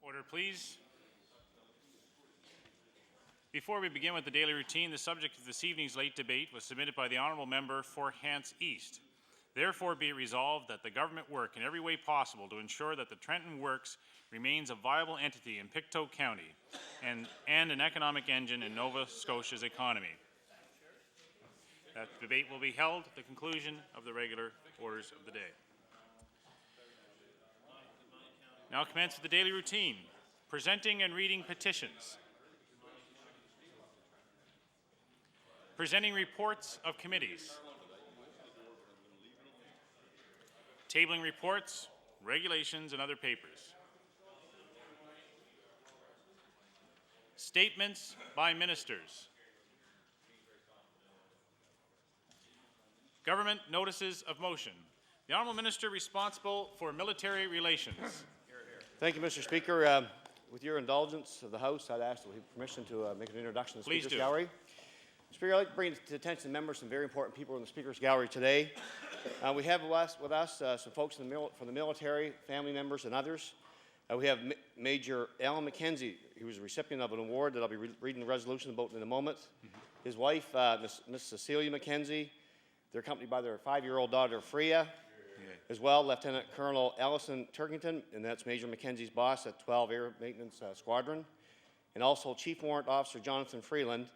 Order, please. Before we begin with the daily routine, the subject of this evening's late debate was submitted by the Honourable Member for Hants East. Therefore, be it resolved that the government work in every way possible to ensure that the Trenton Works remains a viable entity in Pictou County and an economic engine in Nova Scotia's economy. That debate will be held at the conclusion of the regular orders of the day. Now commence with the daily routine, presenting and reading petitions, presenting reports of committees, tabling reports, regulations, and other papers, statements by ministers, government notices of motion. The Honourable Minister responsible for military relations. Thank you, Mr. Speaker. With your indulgence of the House, I'd ask for permission to make an introduction to the Speaker's Gallery. Speaker, I'd like to bring to the attention of members some very important people in the Speaker's Gallery today. We have with us some folks from the military, family members, and others. We have Major Alan McKenzie, who was a recipient of an award that I'll be reading the resolution about in a moment. His wife, Miss Cecilia McKenzie. They're accompanied by their 5-year-old daughter, Freya. As well, Lieutenant Colonel Allison Turkington, and that's Major McKenzie's boss at 12 Air Maintenance Squadron. And also Chief Warrant Officer Jonathan Freeland,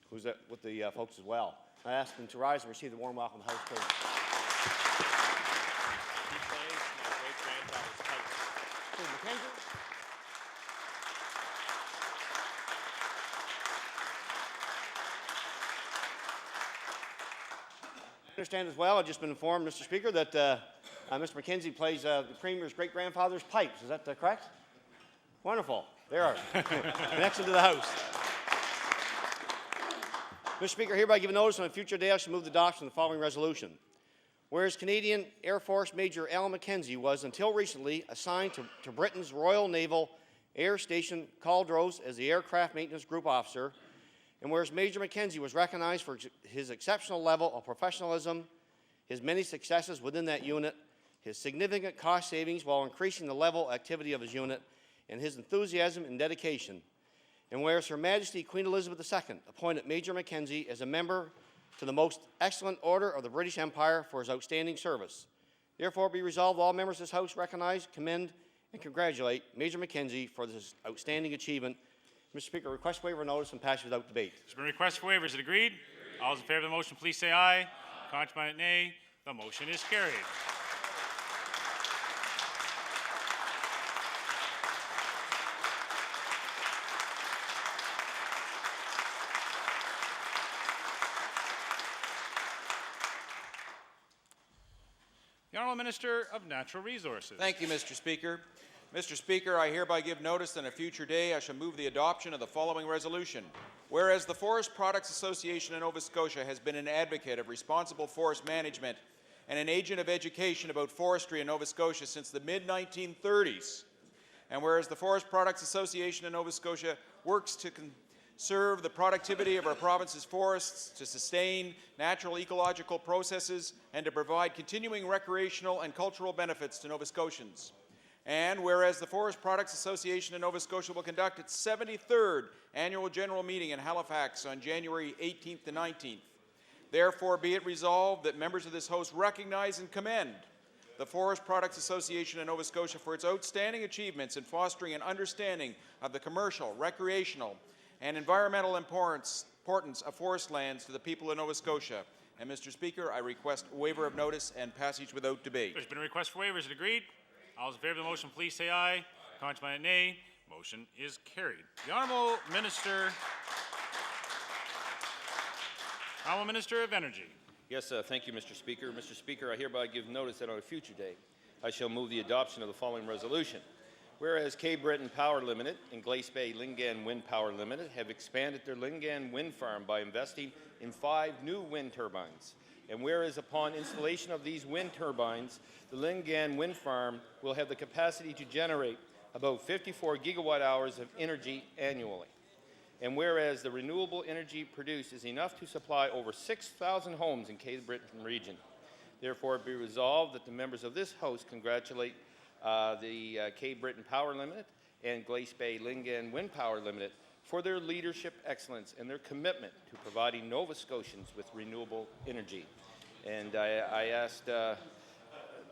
who's with the folks as well. I ask them to rise and receive the warm welcome of the House, please. I understand as well, I've just been informed, Mr. Speaker, that Mr. McKenzie plays the Premier's great-grandfather's pipes. Is that correct? Wonderful. There are. Connection to the House. Mr. Speaker, hereby give a notice on a future day I shall move the adoption of the following resolution. Whereas Canadian Air Force Major Alan McKenzie was until recently assigned to Britain's Royal Naval Air Station Caldrose as the Aircraft Maintenance Group Officer, and whereas Major McKenzie was recognized for his exceptional level of professionalism, his many successes within that unit, his significant cost savings while increasing the level of activity of his unit, and his enthusiasm and dedication, and whereas Her Majesty Queen Elizabeth II appointed Major McKenzie as a member to the Most Excellent Order of the British Empire for his outstanding service. Therefore, be resolved all members of this House recognize, commend, and congratulate Major McKenzie for this outstanding achievement. Mr. Speaker, request waiver notice and pass without debate. There's been a request for waiver. Is it agreed? All those in favour of the motion, please say aye. Contrary, nay. The motion is carried. The Honourable Minister of Natural Resources. Thank you, Mr. Speaker. Mr. Speaker, I hereby give notice that on a future day I shall move the adoption of the following resolution. Whereas the Forest Products Association of Nova Scotia has been an advocate of responsible forest management and an agent of education about forestry in Nova Scotia since the mid-1930s, and whereas the Forest Products Association of Nova Scotia works to conserve the productivity of our province's forests, to sustain natural ecological processes, and to provide continuing recreational and cultural benefits to Nova Scotians. And whereas the Forest Products Association of Nova Scotia will conduct its 73rd annual general meeting in Halifax on January 18th to 19th. Therefore, be it resolved that members of this House recognize and commend the Forest Products Association of Nova Scotia for its outstanding achievements in fostering an understanding of the commercial, recreational, and environmental importance of forest lands to the people of Nova Scotia. And Mr. Speaker, I request waiver of notice and passage without debate. There's been a request for waiver. Is it agreed? All those in favour of the motion, please say aye. Contrary, nay. Motion is carried. The Honourable Minister of Energy. Yes, thank you, Mr. Speaker. Mr. Speaker, I hereby give notice that on a future day I shall move the adoption of the following resolution. Whereas Cape Breton Power Limited and Glace Bay Lingan Wind Power Limited have expanded their Lingan wind farm by investing in 5 new wind turbines. And whereas upon installation of these wind turbines, the Lingan wind farm will have the capacity to generate about 54 gigawatt hours of energy annually. And whereas the renewable energy produced is enough to supply over 6,000 homes in Cape Breton region. Therefore, be resolved that the members of this House congratulate the Cape Breton Power Limited and Glace Bay Lingan Wind Power Limited for their leadership excellence and their commitment to providing Nova Scotians with renewable energy. And I asked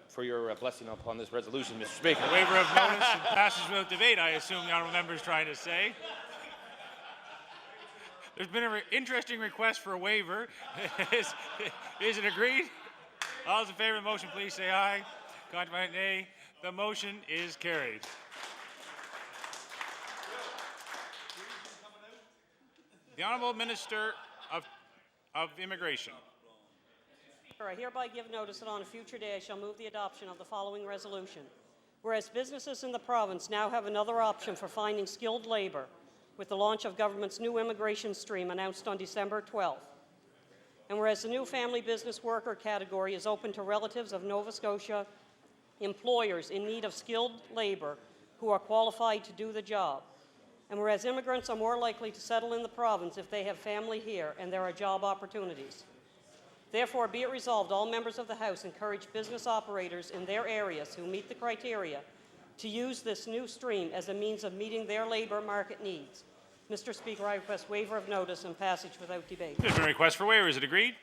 for your blessing upon this resolution, Mr. Speaker. Waiver of notice and passage without debate, I assume the honourable member is trying to say. There's been an interesting request for a waiver. Is it agreed? All those in favour of the motion, please say aye. Contrary, nay. The motion is carried. The Honourable Minister of Immigration. I hereby give notice that on a future day I shall move the adoption of the following resolution. Whereas businesses in the province now have another option for finding skilled labour with the launch of government's new immigration stream announced on December 12th. And whereas the new family business worker category is open to relatives of Nova Scotia employers in need of skilled labour who are qualified to do the job. And whereas immigrants are more likely to settle in the province if they have family here and there are job opportunities. Therefore, be it resolved, all members of the House encourage business operators in their areas who meet the criteria to use this new stream as a means of meeting their labour market needs. Mr. Speaker, I request waiver of notice and passage without debate. There's been a request for waiver. Is it agreed?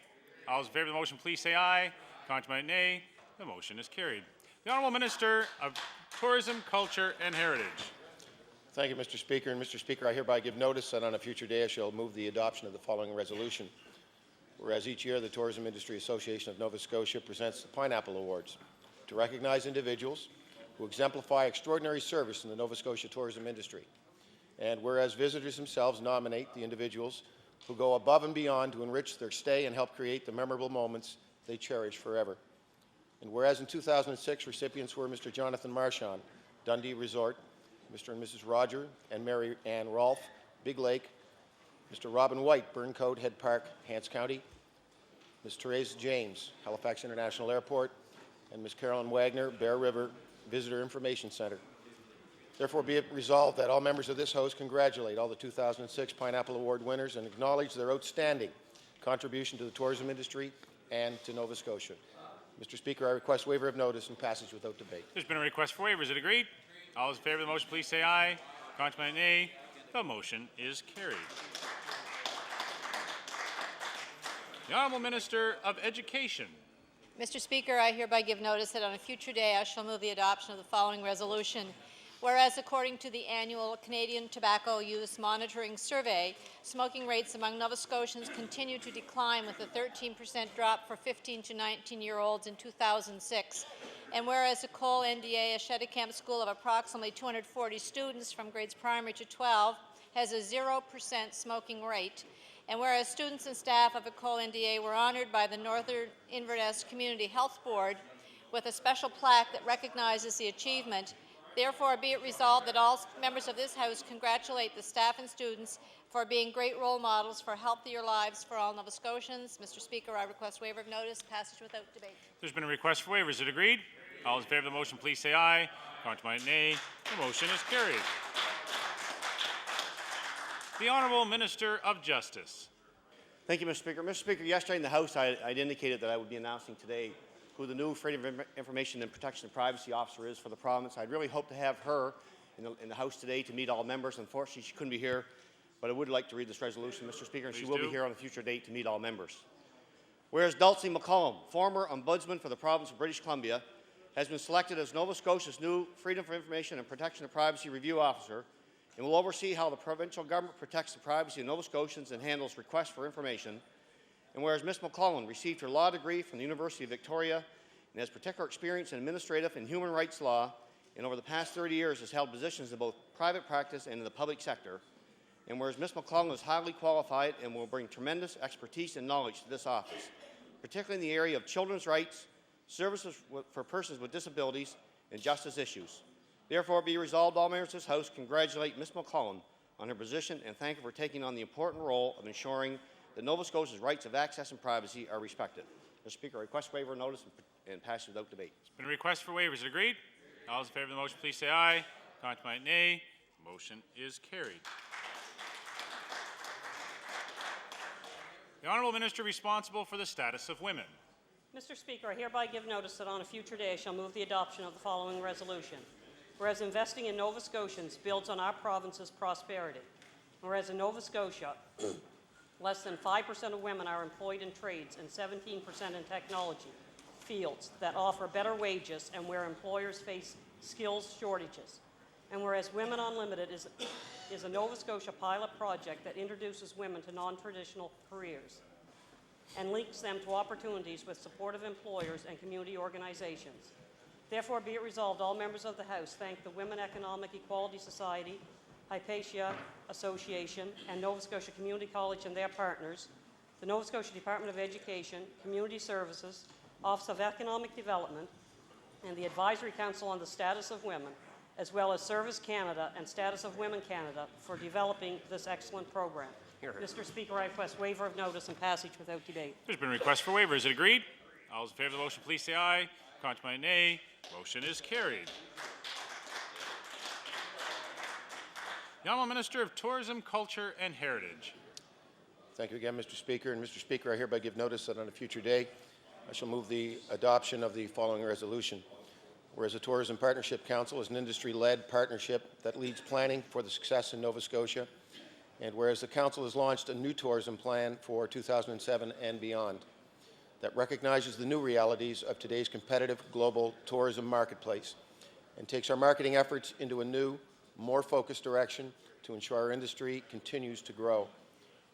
All those in favour of the motion, please say aye. Contrary, nay. The motion is carried. The Honourable Minister of Tourism, Culture and Heritage. Thank you, Mr. Speaker. And Mr. Speaker, I hereby give notice that on a future day I shall move the adoption of the following resolution. Whereas each year the Tourism Industry Association of Nova Scotia presents the Pineapple Awards to recognize individuals who exemplify extraordinary service in the Nova Scotia tourism industry. And whereas visitors themselves nominate the individuals who go above and beyond to enrich their stay and help create the memorable moments they cherish forever. And whereas in 2006 recipients were Mr. Jonathan Marchand, Dundee Resort, Mr. and Mrs. Roger and Mary Ann Rolfe, Big Lake, Mr. Robin White, Burncoat Head Park, Hants County, Ms. Therese James, Halifax International Airport, and Ms. Carolyn Wagner, Bear River Visitor Information Center. Therefore, be it resolved that all members of this House congratulate all the 2006 Pineapple Award winners and acknowledge their outstanding contribution to the tourism industry and to Nova Scotia. Mr. Speaker, I request waiver of notice and passage without debate. There's been a request for waiver. Is it agreed? All those in favour of the motion, please say aye. Contrary, nay. The motion is carried. The Honourable Minister of Education. Mr. Speaker, I hereby give notice that on a future day I shall move the adoption of the following resolution. Whereas according to the annual Canadian Tobacco Use Monitoring Survey, smoking rates among Nova Scotians continue to decline with a 13% drop for 15 to 19-year-olds in 2006. And whereas the Cole NDA, a Cheticamp school of approximately 240 students from grades primary to 12, has a 0% smoking rate. And whereas students and staff of Ecole NDA were honoured by the Northern Inverness Community Health Board with a special plaque that recognizes the achievement, therefore be it resolved that all members of this House congratulate the staff and students for being great role models for healthier lives for all Nova Scotians. Mr. Speaker, I request waiver of notice, passage without debate. There's been a request for waiver. Is it agreed? All those in favour of the motion, please say aye. Contrary, nay. The motion is carried. The Honourable Minister of Justice. Thank you, Mr. Speaker. Mr. Speaker, yesterday in the House I'd indicated that I would be announcing today who the new Freedom of Information and Protection of Privacy Officer is for the province. I'd really hope to have her in the House today to meet all members. Unfortunately, she couldn't be here, but I would like to read this resolution, Mr. Speaker, and she will be here on a future date to meet all members. Whereas Dulcie McCollum, former Ombudsman for the province of British Columbia, has been selected as Nova Scotia's new Freedom of Information and Protection of Privacy Review Officer and will oversee how the provincial government protects the privacy of Nova Scotians and handles requests for information. And whereas Ms. McClellan received her law degree from the University of Victoria and has particular experience in administrative and human rights law, and over the past 30 years has held positions in both private practice and in the public sector. And whereas Ms. McClellan is highly qualified and will bring tremendous expertise and knowledge to this office, particularly in the area of children's rights, services for persons with disabilities, and justice issues. Therefore, be resolved, all members of this House congratulate Ms. McClellan on her position and thank her for taking on the important role of ensuring that Nova Scotia's rights of access and privacy are respected. Mr. Speaker, I request waiver of notice and pass without debate. There's been a request for waivers. Is it agreed? All those in favour of the motion, please say aye. Contrary, nay. Motion is carried. The Honourable Minister responsible for the status of women. Mr. Speaker, I hereby give notice that on a future day I shall move the adoption of the following resolution. Whereas investing in Nova Scotians builds on our province's prosperity. Whereas in Nova Scotia, less than 5% of women are employed in trades and 17% in technology fields that offer better wages and where employers face skills shortages. And whereas Women Unlimited is a Nova Scotia pilot project that introduces women to non-traditional careers and links them to opportunities with supportive employers and community organizations. Therefore, be it resolved, all members of the House thank the Women Economic Equality Society, Hypatia Association, and Nova Scotia Community College and their partners, the Nova Scotia Department of Education, Community Services, Office of Economic Development, and the Advisory Council on the Status of Women, as well as Service Canada and Status of Women Canada for developing this excellent program. Mr. Speaker, I request waiver of notice and passage without debate. There's been a request for waiver. Is it agreed? All those in favor of the motion, please say aye. Contrary, nay. Motion is carried. The Honourable Minister of Tourism, Culture and Heritage. Thank you again, Mr. Speaker. And Mr. Speaker, I hereby give notice that on a future day I shall move the adoption of the following resolution. Whereas the Tourism Partnership Council is an industry-led partnership that leads planning for the success in Nova Scotia, and whereas the Council has launched a new tourism plan for 2007 and beyond that recognizes the new realities of today's competitive global tourism marketplace and takes our marketing efforts into a new, more focused direction to ensure our industry continues to grow.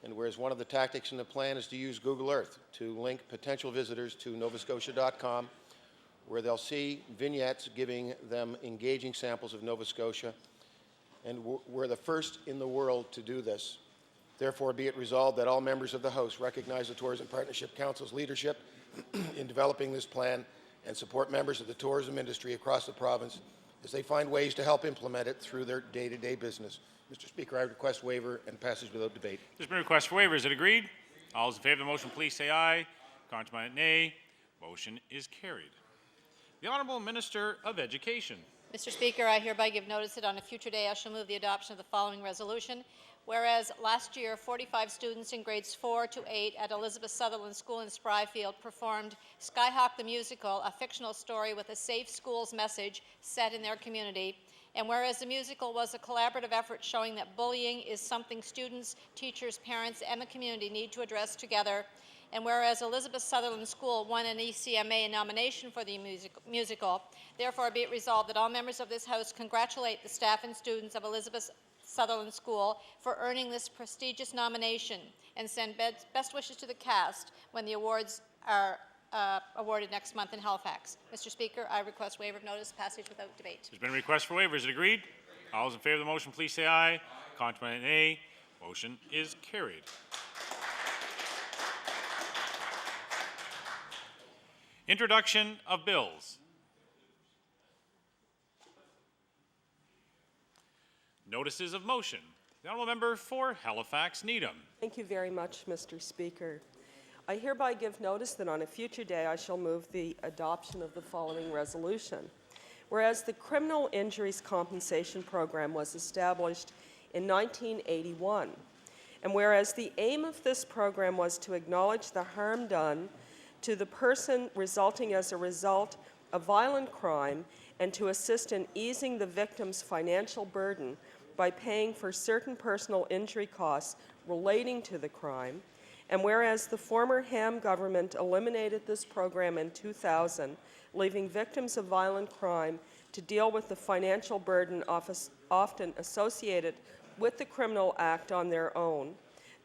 And whereas one of the tactics in the plan is to use Google Earth to link potential visitors to novascotia.com, where they'll see vignettes giving them engaging samples of Nova Scotia, and we're the first in the world to do this. Therefore, be it resolved that all members of the House recognize the Tourism Partnership Council's leadership in developing this plan and support members of the tourism industry across the province as they find ways to help implement it through their day-to-day business. Mr. Speaker, I request waiver and passage without debate. There's been a request for waiver. Is it agreed? All those in favor of the motion, please say aye. Contrary, nay. Motion is carried. The Honourable Minister of Education. Mr. Speaker, I hereby give notice that on a future day I shall move the adoption of the following resolution. Whereas last year, 45 students in grades 4 to 8 at Elizabeth Sutherland School in Spryfield performed Skyhawk the Musical, a fictional story with a safe schools message set in their community. And whereas the musical was a collaborative effort showing that bullying is something students, teachers, parents, and the community need to address together. And whereas Elizabeth Sutherland School won an ECMA nomination for the musical, therefore be it resolved that all members of this House congratulate the staff and students of Elizabeth Sutherland School for earning this prestigious nomination and send best wishes to the cast when the awards are awarded next month in Halifax. Mr. Speaker, I request waiver of notice, passage without debate. There's been a request for waiver. Is it agreed? All those in favor of the motion, please say aye. Contrary, nay. Motion is carried. Introduction of bills. Notices of motion. The Honourable Member for Halifax Needham. Thank you very much, Mr. Speaker. I hereby give notice that on a future day I shall move the adoption of the following resolution. Whereas the Criminal Injuries Compensation Program was established in 1981, and whereas the aim of this program was to acknowledge the harm done to the person resulting as a result of violent crime and to assist in easing the victim's financial burden by paying for certain personal injury costs relating to the crime, and whereas the former Ham government eliminated this program in 2000, leaving victims of violent crime to deal with the financial burden often associated with the Criminal Act on their own,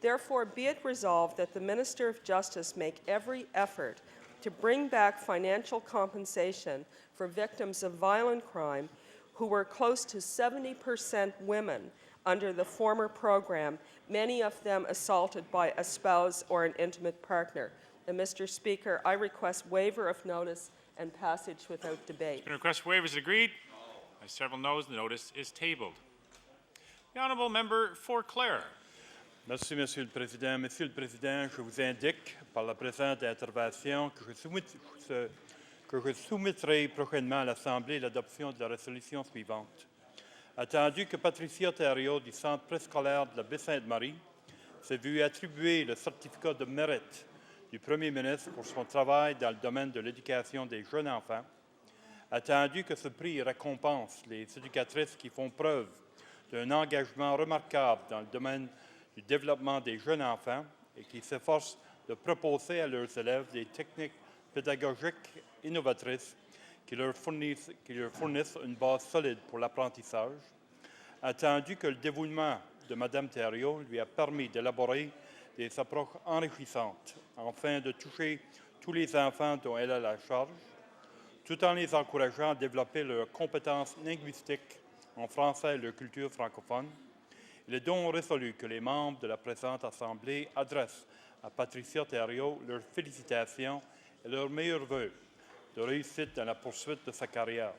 therefore be it resolved that the Minister of Justice make every effort to bring back financial compensation for victims of violent crime who were close to 70% women under the former program, many of them assaulted by a spouse or an intimate partner. And Mr. Speaker, I request waiver of notice and passage without debate. The request for waiver is agreed. By several noes, the notice is tabled. The Honourable Member for Clare. Merci, Monsieur le Président. Monsieur le Président, je vous indique par la présente intervention que je soumettrai prochainement à l'Assemblée l'adoption de la résolution suivante. Attendu que Patricia Thériault du Centre préscolaire de la Baie-Sainte-Marie s'est vue attribuer le certificat de mérite du Premier ministre pour son travail dans le domaine de l'éducation des jeunes enfants. Attendu que ce prix récompense les éducatrices qui font preuve d'un engagement remarquable dans le domaine du développement des jeunes enfants et qui s'efforcent de proposer à leurs élèves des techniques pédagogiques innovatrices qui leur fournissent une base solide pour l'apprentissage. Attendu que le dévouement de Mme Thériault lui a permis d'élaborer des approches enrichissantes afin de toucher tous les enfants dont elle a la charge, tout en les encourageant à développer leurs compétences linguistiques en français et leur culture francophone. Il est donc résolu que les membres de la présente Assemblée adressent à Patricia Thériault leurs félicitations et leurs meilleurs vœux de réussite dans la poursuite de sa carrière.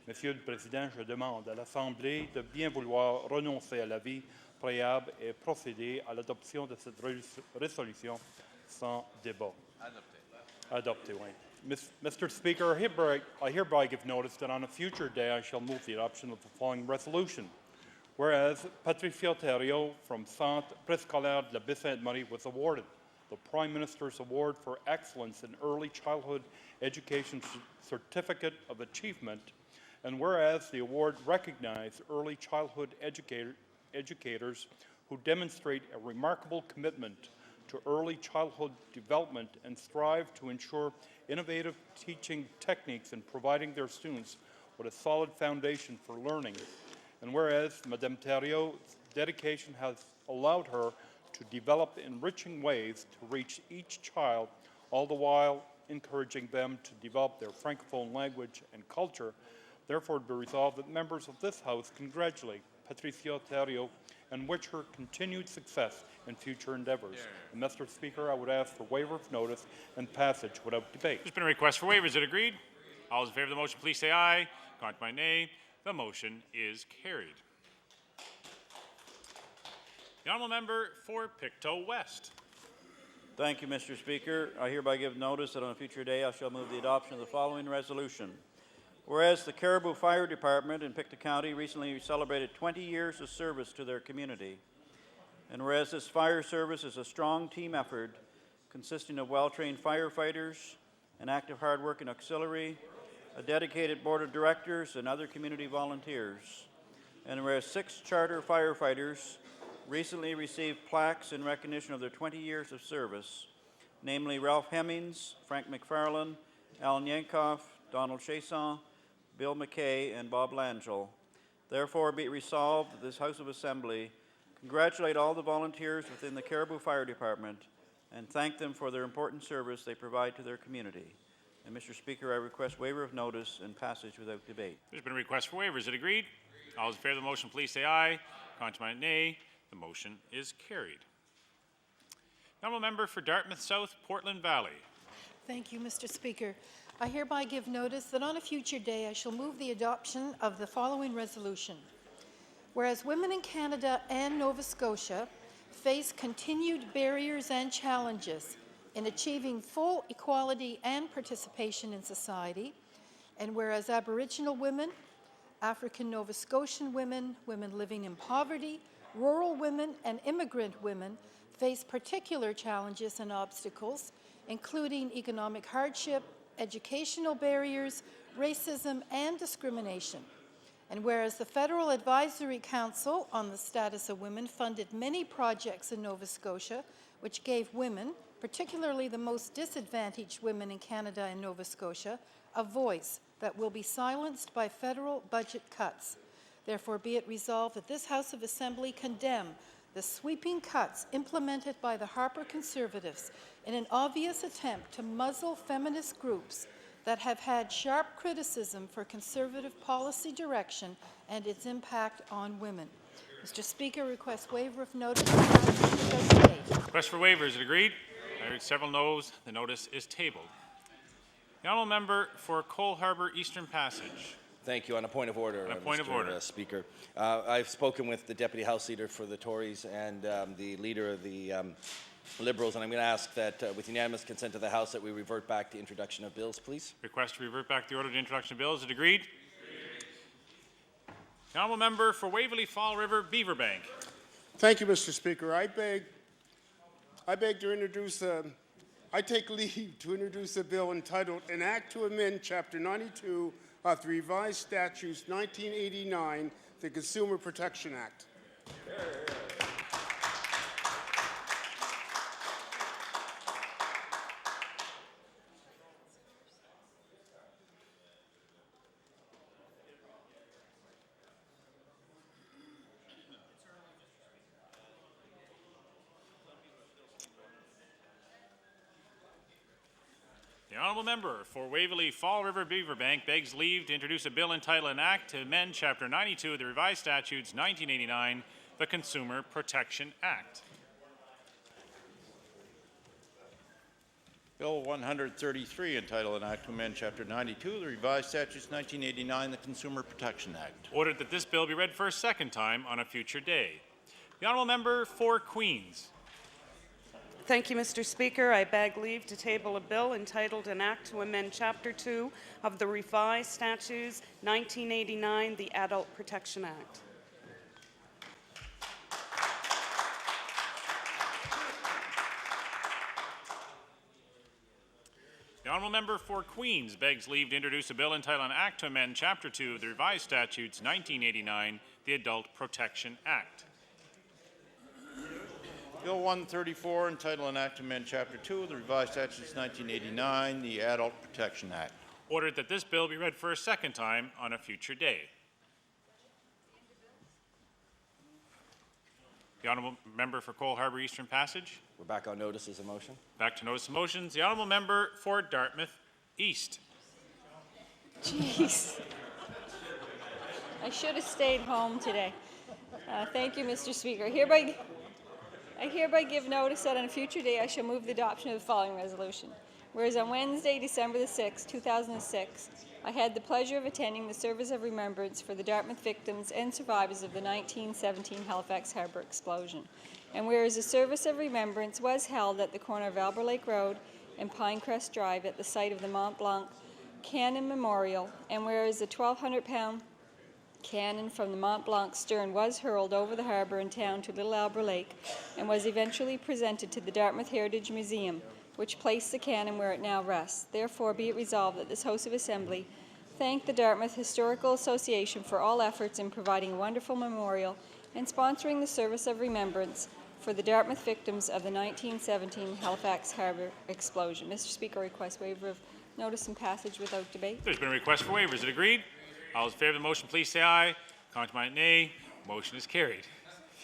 Monsieur le Président, je demande à l'Assemblée de bien vouloir renoncer à l'avis préalable et procéder à l'adoption de cette résolution sans débat. Adopté, oui. Mr. Speaker, I hereby give notice that on a future day I shall move the adoption of the following resolution. Whereas Patricia Thériault from Centre Préscolaire de la Baie-Sainte-Marie was awarded the Prime Minister's Award for Excellence in Early Childhood Education Certificate of Achievement, and whereas the award recognized early childhood educators who demonstrate a remarkable commitment to early childhood development and strive to ensure innovative teaching techniques in providing their students with a solid foundation for learning. And whereas Madame Thériault's dedication has allowed her to develop enriching ways to reach each child, all the while encouraging them to develop their Francophone language and culture, therefore be resolved that members of this House congratulate Patricia Thériault and wish her continued success in future endeavours. And Mr. Speaker, I would ask for waiver of notice and passage without debate. There's been a request for waivers. Is it agreed? All those in favour of the motion, please say aye. Contrary by nay. The motion is carried. The honourable member for Pictou West. Thank you, Mr. Speaker. I hereby give notice that on a future day I shall move the adoption of the following resolution. Whereas the Caribou Fire Department in Pictou County recently celebrated 20 years of service to their community, and whereas this fire service is a strong team effort consisting of well-trained firefighters, an active, hard-working auxiliary, a dedicated board of directors, and other community volunteers, and whereas 6 charter firefighters recently received plaques in recognition of their 20 years of service, namely Ralph Hemmings, Frank McFarlane, Alan Yankoff, Donald Chasson, Bill McKay, and Bob Langell. Therefore, be it resolved that this House of Assembly congratulate all the volunteers within the Caribou Fire Department and thank them for their important service they provide to their community. And Mr. Speaker, I request waiver of notice and passage without debate. There's been a request for waivers. Is it agreed? All those in favour of the motion, please say aye. Contrary by nay. The motion is carried. The honourable member for Dartmouth South, Portland Valley. Thank you, Mr. Speaker. I hereby give notice that on a future day I shall move the adoption of the following resolution. Whereas women in Canada and Nova Scotia face continued barriers and challenges in achieving full equality and participation in society, and whereas Aboriginal women, African Nova Scotian women, women living in poverty, rural women, and immigrant women face particular challenges and obstacles, including economic hardship, educational barriers, racism, and discrimination. And whereas the Federal Advisory Council on the Status of Women funded many projects in Nova Scotia which gave women, particularly the most disadvantaged women in Canada and Nova Scotia, a voice that will be silenced by federal budget cuts. Therefore, be it resolved that this House of Assembly condemn the sweeping cuts implemented by the Harper Conservatives in an obvious attempt to muzzle feminist groups that have had sharp criticism for Conservative policy direction and its impact on women. Mr. Speaker, request waiver of notice. Request for waivers. Is it agreed? I heard several noes. The notice is tabled. The honourable member for Cole Harbour Eastern Passage. Thank you. On a point of order, Mr. Speaker. I've spoken with the Deputy House Leader for the Tories and the Leader of the Liberals, and I'm going to ask that, with unanimous consent of the House, that we revert back to introduction of bills, please. Request to revert back to the order of introduction of bills. Is it agreed? The honourable member for Waverley Fall River Beaverbank. Thank you, Mr. Speaker. I beg to introduce I take leave to introduce a bill entitled An Act to Amend Chapter 92 of the Revised Statutes 1989, the Consumer Protection Act. The honourable member for Waverley Fall River Beaverbank begs leave to introduce a bill entitled An Act to Amend Chapter 92 of the Revised Statutes 1989, the Consumer Protection Act. Bill 133, entitled An Act to Amend Chapter 92 of the Revised Statutes 1989, the Consumer Protection Act. Ordered that this bill be read for a second time on a future day. The honourable member for Queens. Thank you, Mr. Speaker. I beg leave to table a bill entitled An Act to Amend Chapter 2 of the Revised Statutes 1989, the Adult Protection Act. The honourable member for Queens begs leave to introduce a bill entitled An Act to Amend Chapter 2 of the Revised Statutes 1989, the Adult Protection Act. Bill 134, entitled An Act to Amend Chapter 2 of the Revised Statutes 1989, the Adult Protection Act. Ordered that this bill be read for a second time on a future day. The honourable member for Cole Harbour Eastern Passage. We're back on notice as a motion. Back to notice of motions. The honourable member for Dartmouth East. Jeez. I should have stayed home today. Thank you, Mr. Speaker. I hereby give notice that on a future day I shall move the adoption of the following resolution. Whereas on Wednesday, December the 6th, 2006, I had the pleasure of attending the service of remembrance for the Dartmouth victims and survivors of the 1917 Halifax Harbour explosion. And whereas a service of remembrance was held at the corner of Albert Lake Road and Pinecrest Drive at the site of the Mont Blanc Cannon Memorial, and whereas a 1,200-pound cannon from the Mont Blanc stern was hurled over the harbour and town to Little Albert Lake and was eventually presented to the Dartmouth Heritage Museum, which placed the cannon where it now rests. Therefore, be it resolved that this House of Assembly thank the Dartmouth Historical Association for all efforts in providing a wonderful memorial and sponsoring the service of remembrance for the Dartmouth victims of the 1917 Halifax Harbour explosion. Mr. Speaker, I request waiver of notice and passage without debate. There's been a request for waiver. Is it agreed? All those in favour of the motion, please say aye. Contrary, nay. Motion is carried.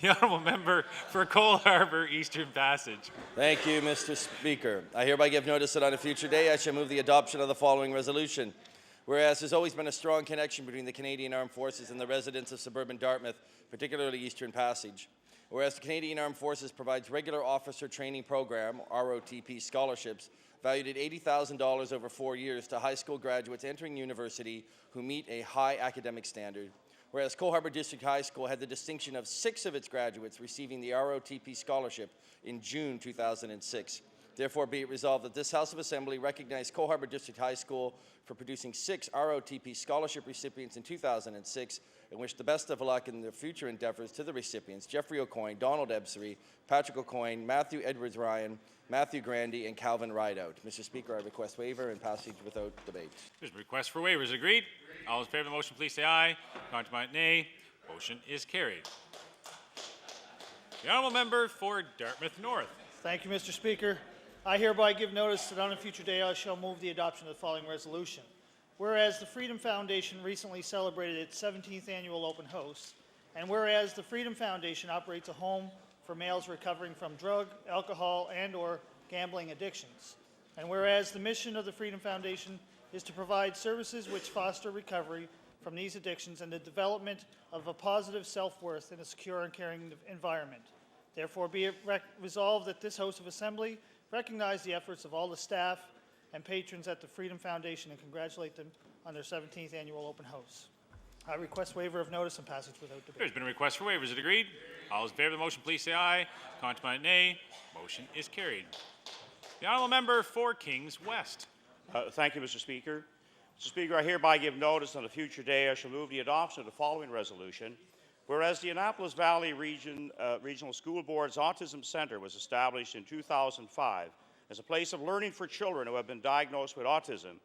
The honourable member for Cole Harbour Eastern Passage. Thank you, Mr. Speaker. I hereby give notice that on a future day I shall move the adoption of the following resolution. Whereas there's always been a strong connection between the Canadian Armed Forces and the residents of suburban Dartmouth, particularly Eastern Passage. Whereas the Canadian Armed Forces provides regular officer training program, ROTP scholarships, valued at $80,000 over 4 years to high school graduates entering university who meet a high academic standard. Whereas Cole Harbour District High School had the distinction of 6 of its graduates receiving the ROTP scholarship in June 2006. Therefore, be it resolved that this House of Assembly recognize Cole Harbour District High School for producing 6 ROTP scholarship recipients in 2006 and wish the best of luck in their future endeavors to the recipients, Jeffrey O'Coin, Donald Ebsery, Patrick O'Coin, Matthew Edwards-Ryan, Matthew Grandy, and Calvin Rideout. Mr. Speaker, I request waiver and passage without debate. There's a request for waivers. Agreed? All those in favour of the motion, please say aye. Contrary, nay. Motion is carried. The honourable member for Dartmouth North. Thank you, Mr. Speaker. I hereby give notice that on a future day I shall move the adoption of the following resolution. Whereas the Freedom Foundation recently celebrated its 17th annual open house, and whereas the Freedom Foundation operates a home for males recovering from drug, alcohol, and/or gambling addictions, and whereas the mission of the Freedom Foundation is to provide services which foster recovery from these addictions and the development of a positive self-worth in a secure and caring environment. Therefore, be it resolved that this House of Assembly recognize the efforts of all the staff and patrons at the Freedom Foundation and congratulate them on their 17th annual open house. I request waiver of notice and passage without debate. There's been a request for waivers. Is it agreed? All those in favour of the motion, please say aye. Contrary, nay. Motion is carried. The honourable member for Kings West. Thank you, Mr. Speaker. Mr. Speaker, I hereby give notice on a future day I shall move the adoption of the following resolution. Whereas the Annapolis Valley Regional School Board's Autism Center was established in 2005 as a place of learning for children who have been diagnosed with autism.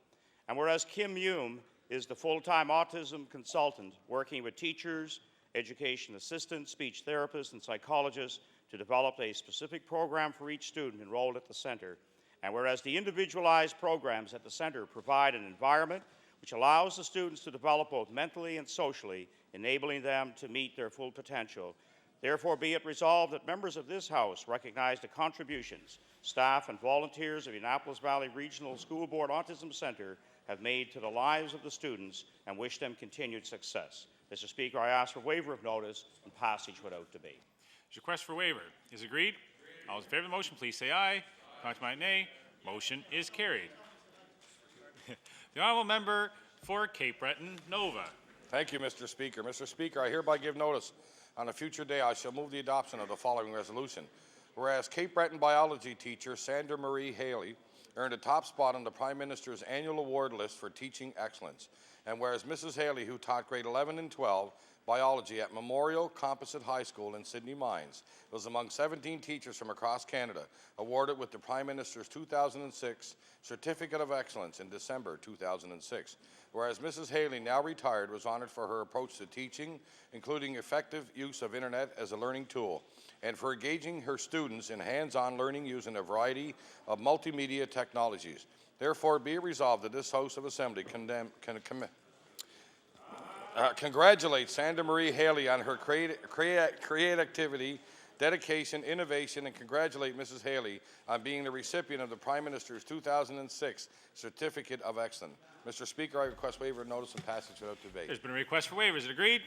And whereas Kim Hume is the full-time autism consultant working with teachers, education assistants, speech therapists, and psychologists to develop a specific program for each student enrolled at the center. And whereas the individualized programs at the center provide an environment which allows the students to develop both mentally and socially, enabling them to meet their full potential. Therefore, be it resolved that members of this House recognize the contributions staff and volunteers of the Annapolis Valley Regional School Board Autism Center have made to the lives of the students and wish them continued success. Mr. Speaker, I ask for waiver of notice and passage without debate. There's a request for waiver. Is agreed? All those in favor of the motion, please say aye. Contrary, nay. Motion is carried. The honourable member for Cape Breton, Nova. Thank you, Mr. Speaker. Mr. Speaker, I hereby give notice on a future day I shall move the adoption of the following resolution. Whereas Cape Breton biology teacher Sandra Marie Haley earned a top spot on the Prime Minister's annual award list for teaching excellence. And whereas Mrs. Haley, who taught grade 11 and 12 biology at Memorial Composite High School in Sydney Mines, was among 17 teachers from across Canada awarded with the Prime Minister's 2006 Certificate of Excellence in December 2006. Whereas Mrs. Haley, now retired, was honored for her approach to teaching, including effective use of internet as a learning tool, and for engaging her students in hands-on learning using a variety of multimedia technologies. Therefore, be it resolved that this House of Assembly congratulate Sandra Marie Haley on her creativity, dedication, innovation, and congratulate Mrs. Haley on being the recipient of the Prime Minister's 2006 Certificate of Excellence. Mr. Speaker, I request waiver of notice and passage without debate. There's been a request for waiver. Is it agreed?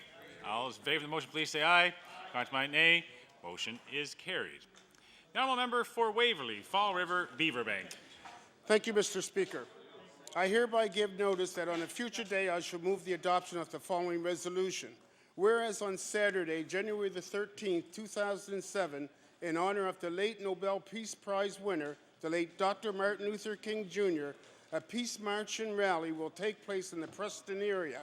All those in favour of the motion, please say aye. Contrary, nay. Motion is carried. The honourable member for Waverley, Fall River, Beaverbank. Thank you, Mr. Speaker. I hereby give notice that on a future day I shall move the adoption of the following resolution. Whereas on Saturday, January the 13th, 2007, in honor of the late Nobel Peace Prize winner, the late Dr. Martin Luther King Jr., a peace march and rally will take place in the Preston area.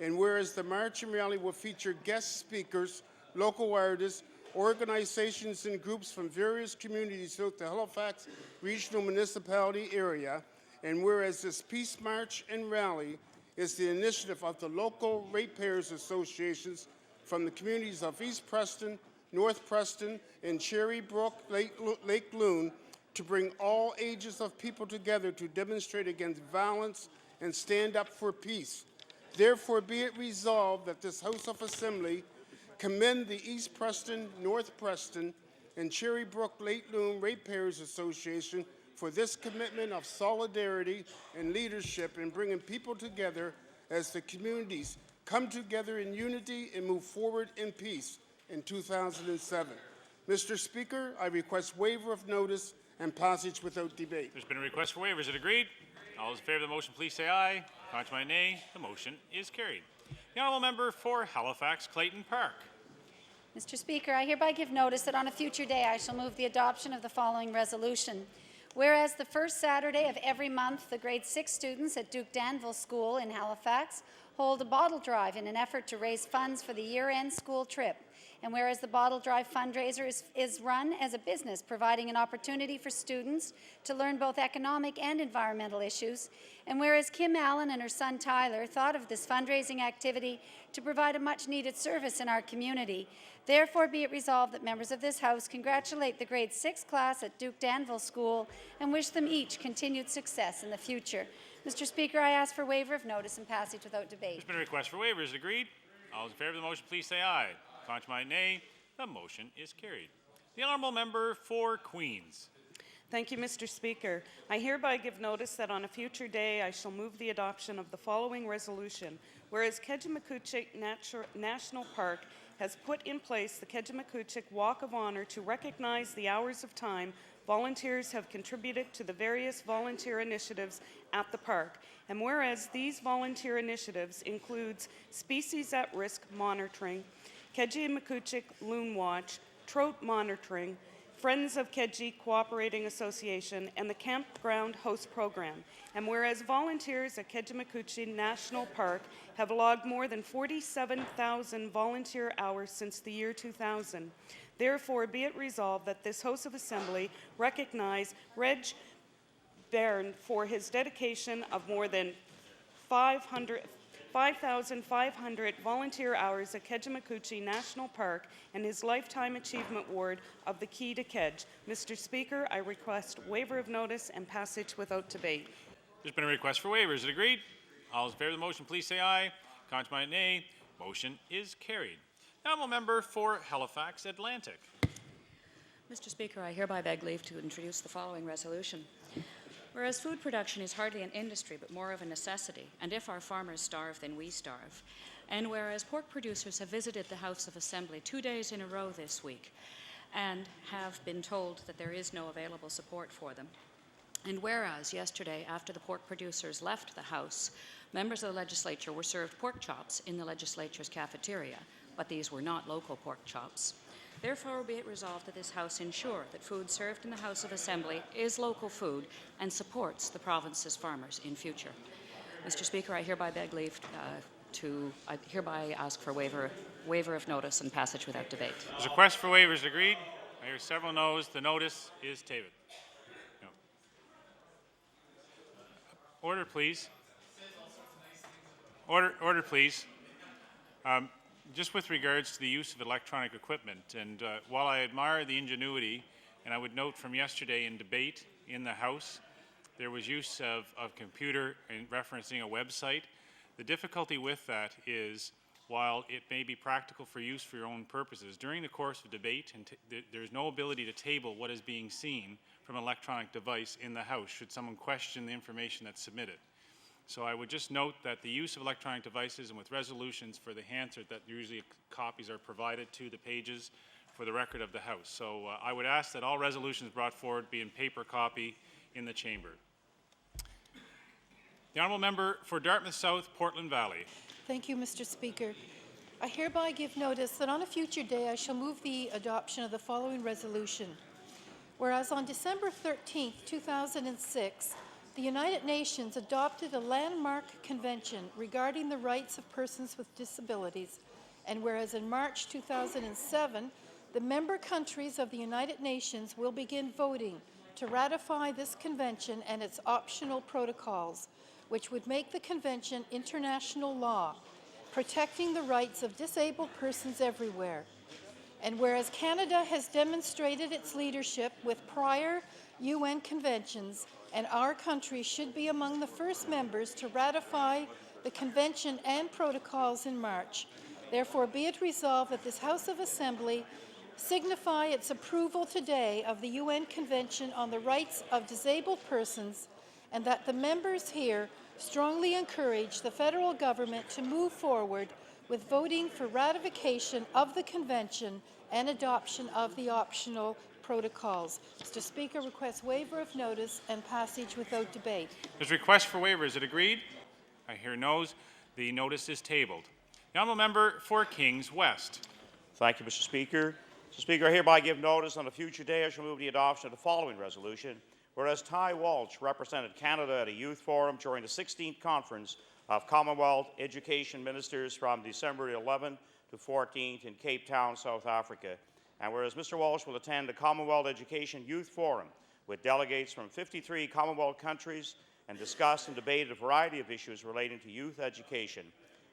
And whereas the march and rally will feature guest speakers, local artists, organizations and groups from various communities throughout the Halifax Regional Municipality area, and whereas this peace march and rally is the initiative of the local ratepayers associations from the communities of East Preston, North Preston, and Cherry Brook, Lake Loon, to bring all ages of people together to demonstrate against violence and stand up for peace. Therefore, be it resolved that this House of Assembly commend the East Preston, North Preston, and Cherry Brook, Lake Loon Ratepayers Association for this commitment of solidarity and leadership in bringing people together as the communities come together in unity and move forward in peace in 2007. Mr. Speaker, I request waiver of notice and passage without debate. There's been a request for waiver. Is it agreed? All those in favour of the motion, please say aye. Contrary, nay. The motion is carried. The honourable member for Halifax, Clayton Park. Mr. Speaker, I hereby give notice that on a future day I shall move the adoption of the following resolution. Whereas the first Saturday of every month, the grade 6 students at Duke Danville School in Halifax hold a bottle drive in an effort to raise funds for the year-end school trip. And whereas the Bottle Drive fundraiser is run as a business, providing an opportunity for students to learn both economic and environmental issues, and whereas Kim Allen and her son Tyler thought of this fundraising activity to provide a much-needed service in our community, therefore be it resolved that members of this House congratulate the grade 6 class at Duke Danville School and wish them each continued success in the future. Mr. Speaker, I ask for waiver of notice and passage without debate. There's been a request for waiver. Is it agreed? All those in favour of the motion, please say aye. Contrary, nay. The motion is carried. The honourable member for Queens. Thank you, Mr. Speaker. I hereby give notice that on a future day I shall move the adoption of the following resolution. Whereas Kejimkujik National Park has put in place the Kejimkujik Walk of Honor to recognize the hours of time volunteers have contributed to the various volunteer initiatives at the park. And whereas these volunteer initiatives includes species at risk monitoring, Kejimkujik Loon Watch, Trout Monitoring, Friends of Keji Cooperating Association, and the Campground Host Program. And whereas volunteers at Kejimkujik National Park have logged more than 47,000 volunteer hours since the year 2000, Therefore, be it resolved that this House of Assembly recognize Reg Bairn for his dedication of more than 5,500 volunteer hours at Kedjamakuchi National Park and his Lifetime Achievement Award of the Key to Kedge. Mr. Speaker, I request waiver of notice and passage without debate. There's been a request for waivers. Is it agreed? All those in favor of the motion, please say aye. Contrary, nay. Motion is carried. The honourable member for Halifax Atlantic. Mr. Speaker, I hereby beg leave to introduce the following resolution. Whereas food production is hardly an industry but more of a necessity, and if our farmers starve, then we starve. And whereas pork producers have visited the House of Assembly 2 days in a row this week and have been told that there is no available support for them. And whereas yesterday, after the pork producers left the House, members of the legislature were served pork chops in the legislature's cafeteria, but these were not local pork chops. Therefore, be it resolved that this House ensure that food served in the House of Assembly is local food and supports the province's farmers in future. Mr. Speaker, I hereby beg leave I hereby ask for waiver of notice and passage without debate. There's a request for waivers. Agreed. I hear several noes. The notice is tabled. No. Order, please. Order, please. Just with regards to the use of electronic equipment, and while I admire the ingenuity, and I would note from yesterday in debate in the House, there was use of computer in referencing a website. The difficulty with that is, while it may be practical for use for your own purposes, during the course of debate, and there's no ability to table what is being seen from an electronic device in the House should someone question the information that's submitted. So I would just note that the use of electronic devices and with resolutions for the Hansard, that usually copies are provided to the pages for the record of the House. So I would ask that all resolutions brought forward be in paper copy in the chamber. The honourable member for Dartmouth South, Portland Valley. Thank you, Mr. Speaker. I hereby give notice that on a future day I shall move the adoption of the following resolution. Whereas on December 13, 2006, the United Nations adopted a landmark convention regarding the rights of persons with disabilities, and whereas in March 2007, the member countries of the United Nations will begin voting to ratify this convention and its optional protocols, which would make the convention international law, protecting the rights of disabled persons everywhere. And whereas Canada has demonstrated its leadership with prior UN conventions, and our country should be among the first members to ratify the convention and protocols in March. Therefore, be it resolved that this House of Assembly signify its approval today of the UN Convention on the Rights of Disabled Persons, and that the members here strongly encourage the federal government to move forward with voting for ratification of the convention and adoption of the optional protocols. Mr. Speaker, request waiver of notice and passage without debate. There's a request for waiver. Is it agreed? I hear noes. The notice is tabled. The honourable member for Kings West. Thank you, Mr. Speaker. Mr. Speaker, I hereby give notice on a future day I shall move the adoption of the following resolution. Whereas Ty Walsh represented Canada at a youth forum during the 16th conference of Commonwealth Education Ministers from December 11 to 14th in Cape Town, South Africa. And whereas Mr. Walsh will attend the Commonwealth Education Youth Forum with delegates from 53 Commonwealth countries and discuss and debate a variety of issues relating to youth education.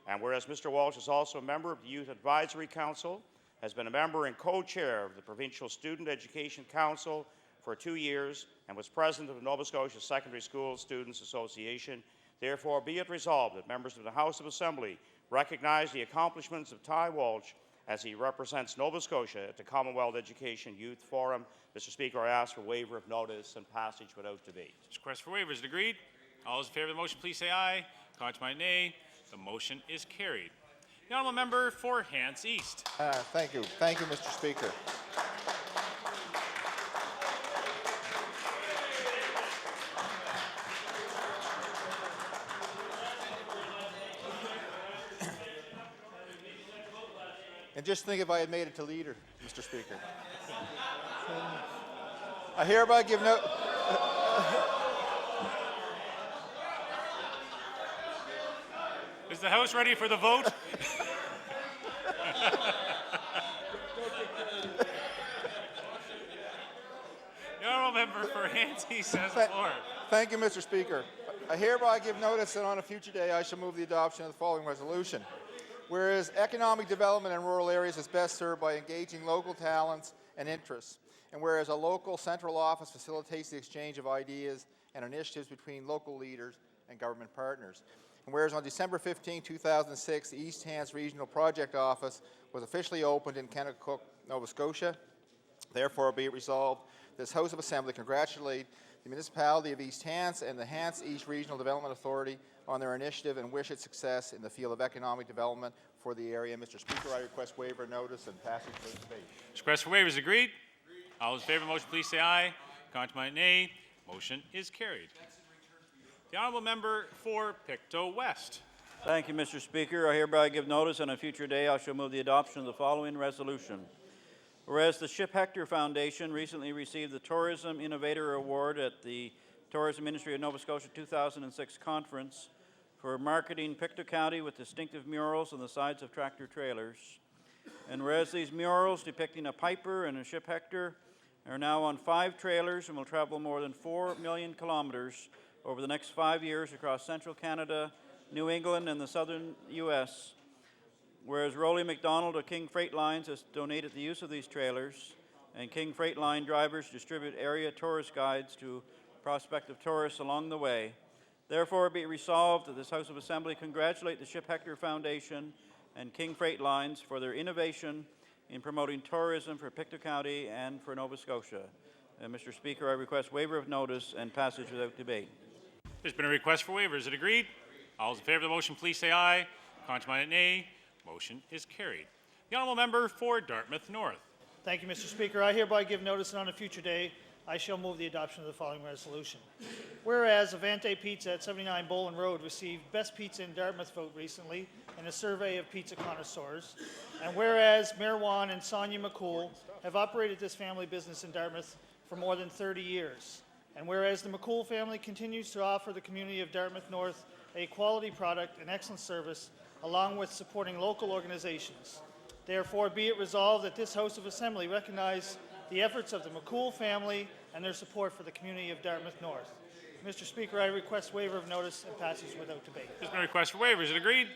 And whereas Mr. Walsh is also a member of the Youth Advisory Council, has been a member and co-chair of the Provincial Student Education Council for 2 years, and was president of the Nova Scotia Secondary School Students Association. Therefore, be it resolved that members of the House of Assembly recognize the accomplishments of Ty Walsh as he represents Nova Scotia at the Commonwealth Education Youth Forum. Mr. Speaker, I ask for waiver of notice and passage without debate. Request for waiver is agreed. All those in favour of the motion, please say aye. Contrary, nay. The motion is carried. The honourable member for Hants East. Thank you. Thank you, Mr. Speaker. And just think if I had made it to leader, Mr. Speaker. I hereby give no... Is the House ready for the vote? for Hants East has the floor. Thank you, Mr. Speaker. I hereby give notice that on a future day I shall move the adoption of the following resolution. Whereas economic development in rural areas is best served by engaging local talents and interests, and whereas a local central office facilitates the exchange of ideas and initiatives between local leaders and government partners. And whereas on December 15, 2006, the East Hants Regional Project Office was officially opened in Kennecook, Nova Scotia, therefore be it resolved, this House of Assembly congratulate the municipality of East Hants and the Hants East Regional Development Authority on their initiative and wish it success in the field of economic development for the area. Mr. Speaker, I request waiver notice and passage for debate. Request for waiver is agreed. All those in favor of the motion, please say aye. Contrary, nay. Motion is carried. The honourable member for Pictou West. Thank you, Mr. Speaker. I hereby give notice on a future day I shall move the adoption of the following resolution. Whereas the Ship Hector Foundation recently received the Tourism Innovator Award at the Tourism Ministry of Nova Scotia 2006 conference for marketing Pictou County with distinctive murals on the sides of tractor trailers. And whereas these murals depicting a Piper and a Ship Hector are now on 5 trailers and will travel more than 4 million kilometers over the next 5 years across central Canada, New England, and the southern U.S., whereas Rowley McDonald of King Freight Lines has donated the use of these trailers, and King Freight Line drivers distribute area tourist guides to prospective tourists along the way. Therefore, be it resolved that this House of Assembly congratulate the Ship Hector Foundation and King Freight Lines for their innovation in promoting tourism for Pictou County and for Nova Scotia. Mr. Speaker, I request waiver of notice and passage without debate. There's been a request for waiver. Is it agreed? All those in favor of the motion, please say aye. Contrary, nay. Motion is carried. The honourable member for Dartmouth North. Thank you, Mr. Speaker. I hereby give notice that on a future day I shall move the adoption of the following resolution. Whereas Avante Pizza at 79 Boland Road received Best Pizza in Dartmouth vote recently in a survey of pizza connoisseurs, and whereas Mayor Wan and Sonia McCool have operated this family business in Dartmouth for more than 30 years, and whereas the McCool family continues to offer the community of Dartmouth North a quality product and excellent service along with supporting local organizations. Therefore, be it resolved that this House of Assembly recognize the efforts of the McCool family and their support for the community of Dartmouth North. Mr. Speaker, I request waiver of notice and passage without debate. There's been a request for waiver. Is it agreed?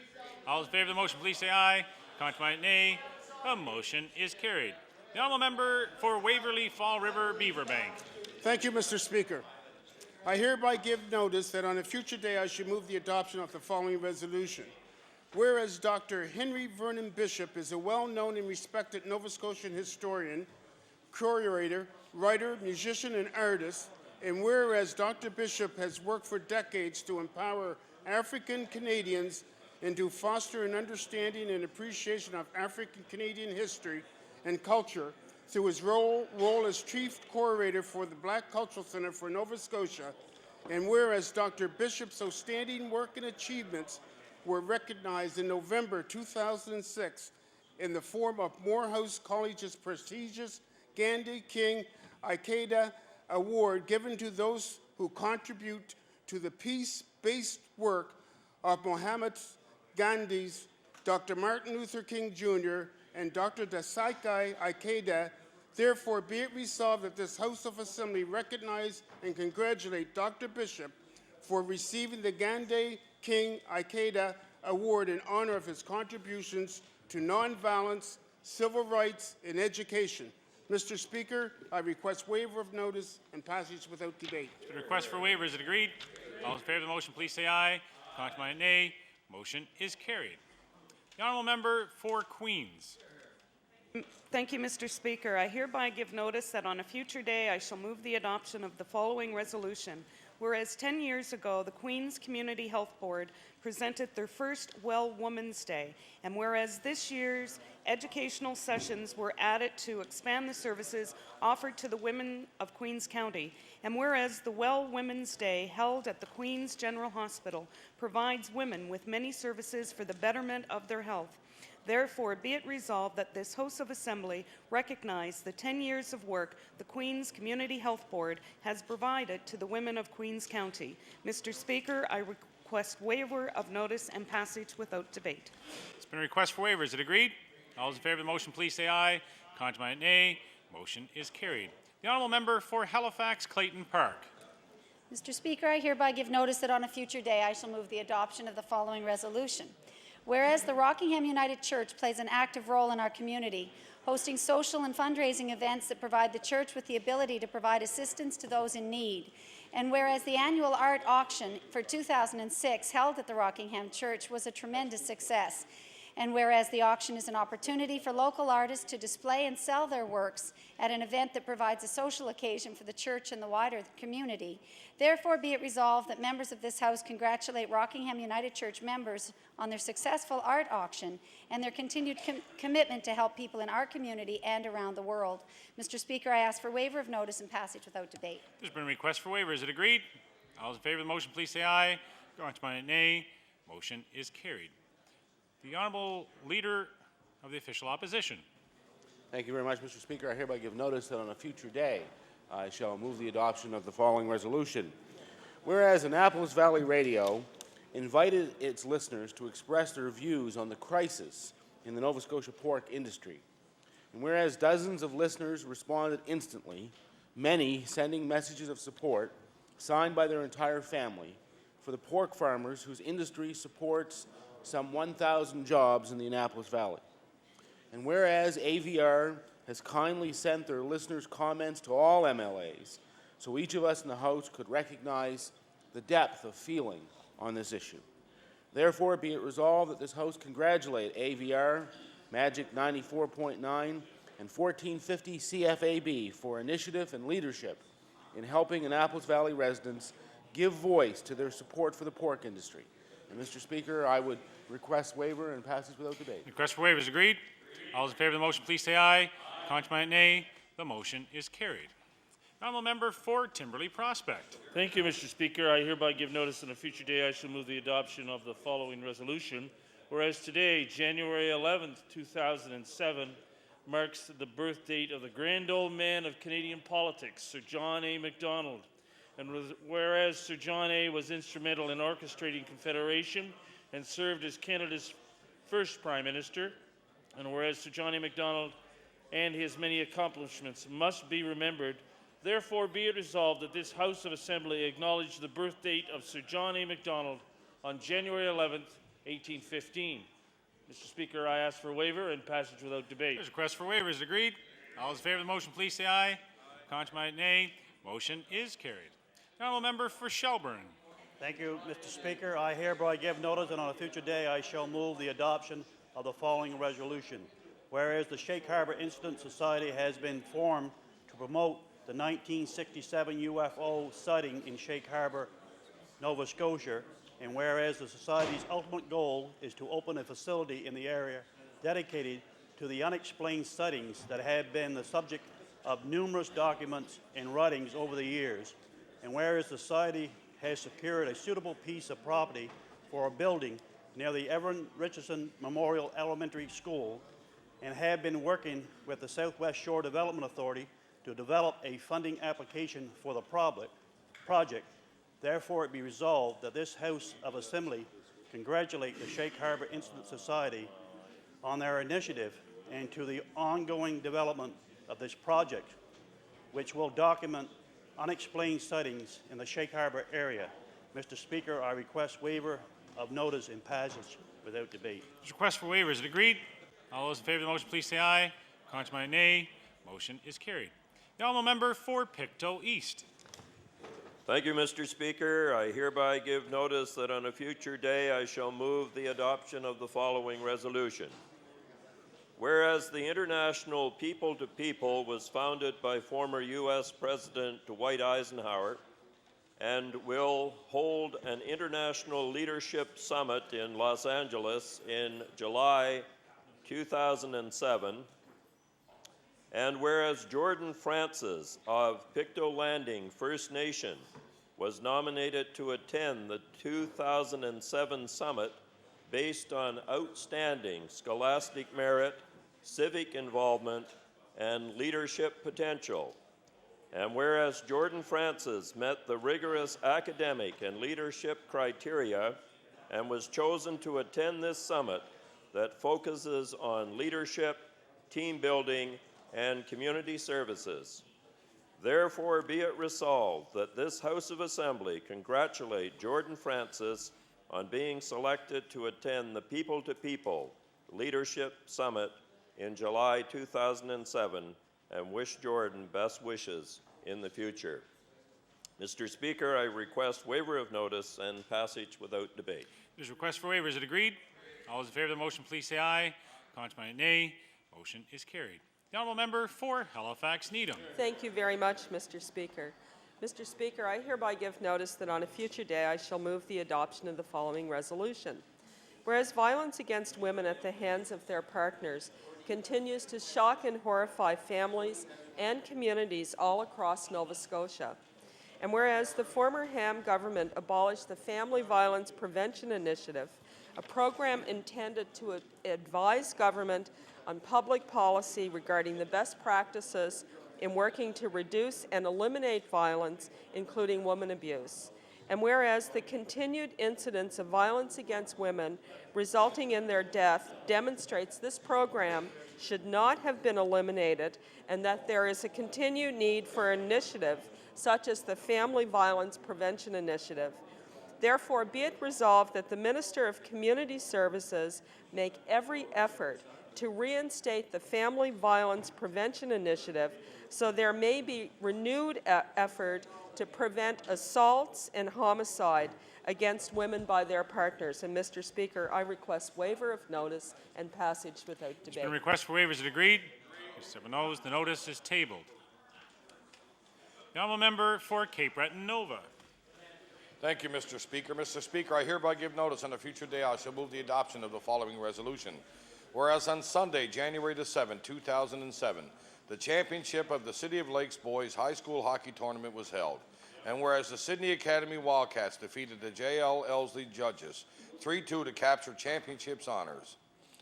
All those in favor of the motion, please say aye. Contrary, nay. The motion is carried. The honourable member for Waverley Fall River Beaverbank. Thank you, Mr. Speaker. I hereby give notice that on a future day I should move the adoption of the following resolution. Whereas Dr. Henry Vernon Bishop is a well-known and respected Nova Scotian historian, curator, writer, musician, and artist, and whereas Dr. Bishop has worked for decades to empower African Canadians and to foster an understanding and appreciation of African Canadian history and culture through his role as chief curator for the Black Cultural Centre for Nova Scotia, and whereas Dr. Bishop's outstanding work and achievements were recognized in November 2006 in the form of Morehouse College's prestigious Gandhi King Ikeda Award given to those who contribute to the peace-based work of Mahatma Gandhi's, Dr. Martin Luther King Jr., and Dr. Dasaiki Ikeda. Therefore, be it resolved that this House of Assembly recognize and congratulate Dr. Bishop for receiving the Gandhi King Ikeda Award in honor of his contributions to nonviolence, civil rights, and education. Mr. Speaker, I request waiver of notice and passage without debate. The request for waiver is it agreed? All those in favor of the motion, please say aye. Contrary, nay. Motion is carried. The honourable member for Queens. Thank you, Mr. Speaker. I hereby give notice that on a future day I shall move the adoption of the following resolution. Whereas 10 years ago, the Queen's Community Health Board presented their first Well Women's Day, and whereas this year's educational sessions were added to expand the services offered to the women of Queens County, and whereas the Well Women's Day held at the Queen's General Hospital provides women with many services for the betterment of their health. Therefore, be it resolved that this House of Assembly recognize the 10 years of work the Queen's Community Health Board has provided to the women of Queens County. Mr. Speaker, I request waiver of notice and passage without debate. It's been a request for waiver. Is it agreed? All those in favor of the motion, please say aye. Contrary, nay. Motion is carried. The honourable member for Halifax Clayton Park. Mr. Speaker, I hereby give notice that on a future day I shall move the adoption of the following resolution. Whereas the Rockingham United Church plays an active role in our community, hosting social and fundraising events that provide the church with the ability to provide assistance to those in need. And whereas the annual art auction for 2006 held at the Rockingham Church was a tremendous success. And whereas the auction is an opportunity for local artists to display and sell their works at an event that provides a social occasion for the church and the wider community, therefore be it resolved that members of this House congratulate Rockingham United Church members on their successful art auction and their continued commitment to help people in our community and around the world. Mr. Speaker, I ask for waiver of notice and passage without debate. There's been a request for waiver. Is it agreed? All those in favour of the motion, please say aye. Contrary, nay. Motion is carried. The Honourable Leader of the Official Opposition. Thank you very much, Mr. Speaker. I hereby give notice that on a future day I shall move the adoption of the following resolution. Whereas Annapolis Valley Radio invited its listeners to express their views on the crisis in the Nova Scotia pork industry, and whereas dozens of listeners responded instantly, many sending messages of support signed by their entire family for the pork farmers whose industry supports some 1,000 jobs in the Annapolis Valley. And whereas AVR has kindly sent their listeners' comments to all MLAs, so each of us in the House could recognize the depth of feeling on this issue. Therefore, be it resolved that this House congratulate AVR, Magic 94.9, and 1450 CFAB for initiative and leadership in helping Annapolis Valley residents give voice to their support for the pork industry. And Mr. Speaker, I would request waiver and passage without debate. Request for waiver is agreed. All those in favour of the motion, please say aye. Contrary, nay. The motion is carried. Honourable member for Timberley Prospect. Thank you, Mr. Speaker. I hereby give notice on a future day I shall move the adoption of the following resolution. Whereas today, January 11th, 2007, marks the birth date of the grand old man of Canadian politics, Sir John A. Macdonald. And whereas Sir John A. was instrumental in orchestrating Confederation and served as Canada's first Prime Minister, and whereas Sir John A. Macdonald and his many accomplishments must be remembered, therefore be it resolved that this House of Assembly acknowledge the birth date of Sir John A. Macdonald on January 11th, 1815. Mr. Speaker, I ask for waiver and passage without debate. There's a request for waiver. Is it agreed? All those in favour of the motion, please say aye. Contrary, nay. Motion is carried. The honourable member for Shelburne. Thank you, Mr. Speaker. I hereby give notice that on a future day I shall move the adoption of the following resolution. Whereas the Shake Harbour Incident Society has been formed to promote the 1967 UFO sighting in Shake Harbour, Nova Scotia, and whereas the Society's ultimate goal is to open a facility in the area dedicated to the unexplained sightings that have been the subject of numerous documents and writings over the years, and whereas the Society has secured a suitable piece of property for a building near the Everett Richardson Memorial Elementary School, and have been working with the Southwest Shore Development Authority to develop a funding application for the project. Therefore, it be resolved that this House of Assembly congratulate the Shake Harbour Incident Society on their initiative and to the ongoing development of this project, which will document unexplained sightings in the Shake Harbour area. Mr. Speaker, I request waiver of notice and passage without debate. There's a request for waiver. Is it agreed? All those in favour of the motion, please say aye. Contrary, nay. Motion is carried. The honourable member for Pictou East. Thank you, Mr. Speaker. I hereby give notice that on a future day I shall move the adoption of the following resolution. Whereas the International People to People was founded by former U.S. President Dwight Eisenhower and will hold an international leadership summit in Los Angeles in July 2007, and whereas Jordan Francis of Pictou Landing First Nation was nominated to attend the 2007 summit based on outstanding scholastic merit, civic involvement, and leadership potential, and whereas Jordan Francis met the rigorous academic and leadership criteria and was chosen to attend this summit that focuses on leadership, team building, and community services. Therefore, be it resolved that this House of Assembly congratulate Jordan Francis on being selected to attend the People to People Leadership Summit in July 2007 and wish Jordan best wishes in the future. Mr. Speaker, I request waiver of notice and passage without debate. There's a request for waiver. Is it agreed? All those in favor of the motion, please say aye. Contrary, nay. Motion is carried. The honourable member for Halifax Needham. Thank you very much, Mr. Speaker. Mr. Speaker, I hereby give notice that on a future day I shall move the adoption of the following resolution. Whereas violence against women at the hands of their partners continues to shock and horrify families and communities all across Nova Scotia. And whereas the former Ham government abolished the Family Violence Prevention Initiative, a program intended to advise government on public policy regarding the best practices in working to reduce and eliminate violence, including women abuse. And whereas the continued incidence of violence against women resulting in their death demonstrates this program should not have been eliminated, and that there is a continued need for an initiative such as the Family Violence Prevention Initiative. Therefore, be it resolved that the Minister of Community Services make every effort to reinstate the Family Violence Prevention Initiative so there may be renewed effort to prevent assaults and homicide against women by their partners. And Mr. Speaker, I request waiver of notice and passage without debate. There's been a request for waiver. Is it agreed? 7 noes. The notice is tabled. The honourable member for Cape Breton Nova. Thank you, Mr. Speaker. Mr. Speaker, I hereby give notice on a future day I shall move the adoption of the following resolution. Whereas on Sunday, January the 7th, 2007, the championship of the City of Lakes Boys High School Hockey Tournament was held. And whereas the Sydney Academy Wildcats defeated the J.L. Elsley Judges 3-2 to capture championship's honors.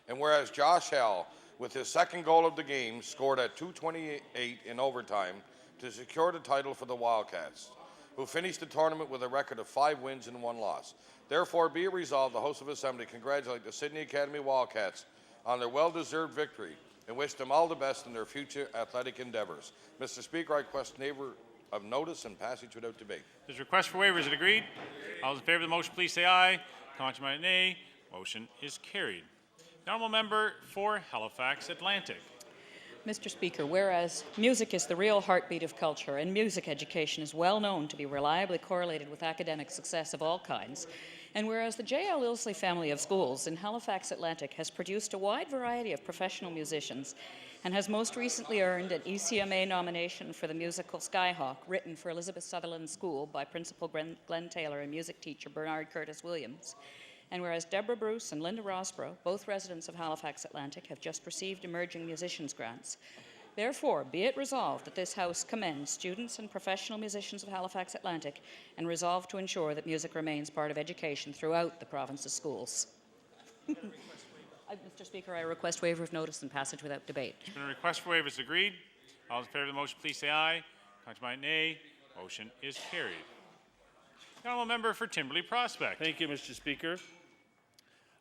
And whereas Josh Hall, with his second goal of the game, scored at 2:28 in overtime to secure the title for the Wildcats, who finished the tournament with a record of 5 wins and 1 loss. Therefore, be it resolved, the House of Assembly congratulate the Sydney Academy Wildcats on their well-deserved victory and wish them all the best in their future athletic endeavors. Mr. Speaker, I request waiver of notice and passage without debate. There's a request for waiver. Is it agreed? All those in favor of the motion, please say aye. Contrary, nay. Motion is carried. The honourable member for Halifax Atlantic. Mr. Speaker, whereas music is the real heartbeat of culture and music education is well known to be reliably correlated with academic success of all kinds, and whereas the J.L. Ilsley family of schools in Halifax Atlantic has produced a wide variety of professional musicians and has most recently earned an ECMA nomination for the musical Skyhawk, written for Elizabeth Sutherland School by Principal Glenn Taylor and music teacher Bernard Curtis Williams. And whereas Deborah Bruce and Linda Rosborough, both residents of Halifax Atlantic, have just received emerging musicians grants, therefore, be it resolved that this House commends students and professional musicians of Halifax Atlantic and resolve to ensure that music remains part of education throughout the province's schools. Mr. Speaker, I request waiver of notice and passage without debate. There's been a request for waiver. Is agreed? All those in favor of the motion, please say aye. Contrary, nay. Motion is carried. The honourable member for Timberley Prospect. Thank you, Mr. Speaker.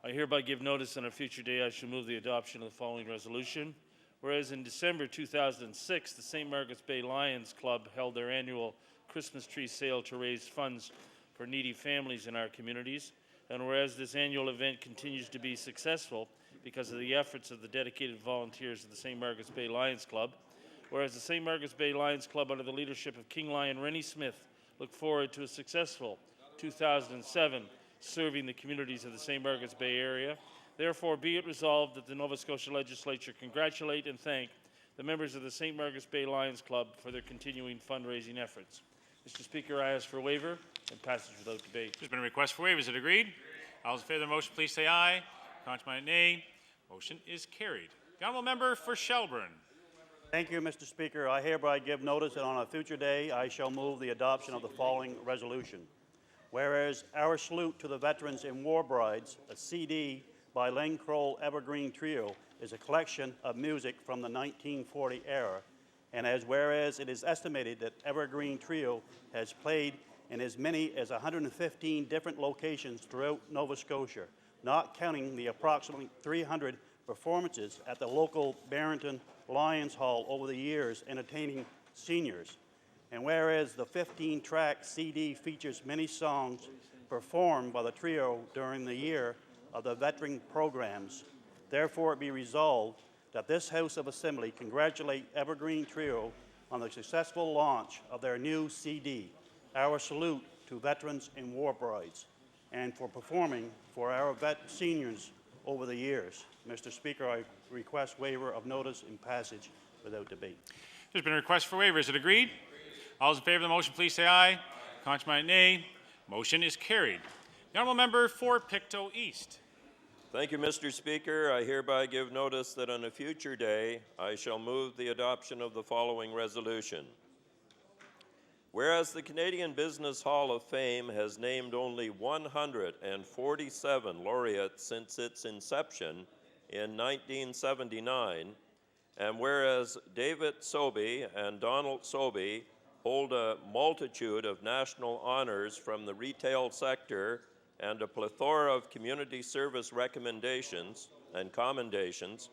I hereby give notice on a future day I shall move the adoption of the following resolution. Whereas in December 2006, the St. Margaret's Bay Lions Club held their annual Christmas tree sale to raise funds for needy families in our communities. And whereas this annual event continues to be successful because of the efforts of the dedicated volunteers of the St. Margaret's Bay Lions Club, whereas the St. Margaret's Bay Lions Club, under the leadership of King Lion Rennie Smith, look forward to a successful 2007 serving the communities of the St. Margaret's Bay area. Therefore, be it resolved that the Nova Scotia Legislature congratulate and thank the members of the St. Margaret's Bay Lions Club for their continuing fundraising efforts. Mr. Speaker, I ask for waiver and passage without debate. There's been a request for waiver. Is it agreed? All those in favor of the motion, please say aye. Contrary, nay. Motion is carried. The honourable member for Shelburne. Thank you, Mr. Speaker. I hereby give notice that on a future day I shall move the adoption of the following resolution. Whereas Our Salute to the Veterans and War Brides, a CD by Len Kroll Evergreen Trio, is a collection of music from the 1940 era, and whereas it is estimated that Evergreen Trio has played in as many as 115 different locations throughout Nova Scotia, not counting the approximately 300 performances at the local Barrington Lions Hall over the years entertaining seniors. And whereas the 15-track CD features many songs performed by the trio during the year of the veteran programs, therefore it be resolved that this House of Assembly congratulate Evergreen Trio on the successful launch of their new CD, Our Salute to Veterans and War Brides, and for performing for our seniors over the years. Mr. Speaker, I request waiver of notice and passage without debate. There's been a request for waiver. Is it agreed? All those in favor of the motion, please say aye. Contrary, nay. Motion is carried. The honourable member for Pictou East. Thank you, Mr. Speaker. I hereby give notice that on a future day, I shall move the adoption of the following resolution. Whereas the Canadian Business Hall of Fame has named only 147 laureates since its inception in 1979, and whereas David Sobey and Donald Sobey hold a multitude of national honors from the retail sector and a plethora of community service recommendations and commendations,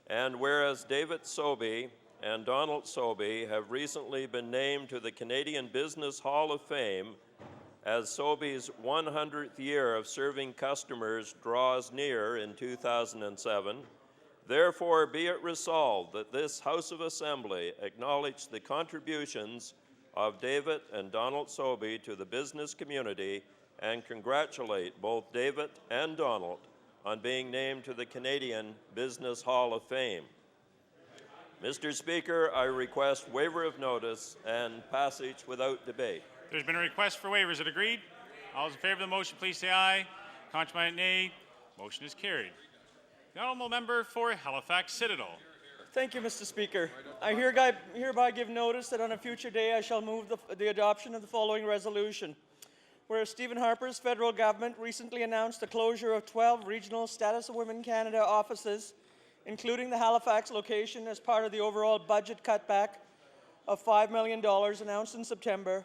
and whereas David Sobey and Donald Sobey have recently been named to the Canadian Business Hall of Fame as Sobey's 100th year of serving customers draws near in 2007, therefore be it resolved that this House of Assembly acknowledge the contributions of David and Donald Sobey to the business community and congratulate both David and Donald on being named to the Canadian Business Hall of Fame. Mr. Speaker, I request waiver of notice and passage without debate. There's been a request for waiver. Is it agreed? All those in favor of the motion, please say aye. Contrary, nay. Motion is carried. The honourable member for Halifax Citadel. Thank you, Mr. Speaker. I hereby give notice that on a future day I shall move the adoption of the following resolution. Whereas Stephen Harper's federal government recently announced the closure of 12 regional Status of Women Canada offices, including the Halifax location, as part of the overall budget cutback of $5 million announced in September.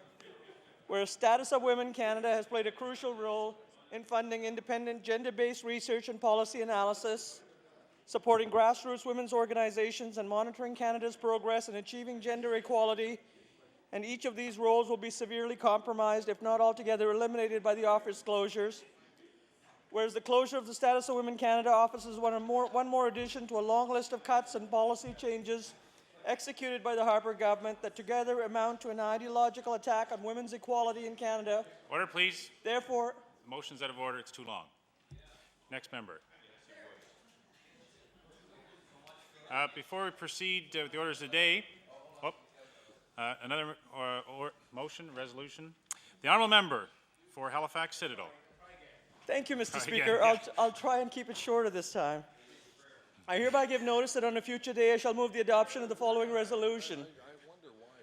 Whereas Status of Women Canada has played a crucial role in funding independent gender-based research and policy analysis, supporting grassroots women's organizations, and monitoring Canada's progress in achieving gender equality, and each of these roles will be severely compromised, if not altogether eliminated, by the office closures. Whereas the closure of the Status of Women Canada office is one more addition to a long list of cuts and policy changes executed by the Harper government that together amount to an ideological attack on women's equality in Canada. Order, please. Therefore, the motion's out of order. It's too long. Next member. Before we proceed with the orders of the day, another motion, resolution. The honourable member for Halifax Citadel. Thank you, Mr. Speaker. I'll try and keep it shorter this time. I hereby give notice that on a future day I shall move the adoption of the following resolution.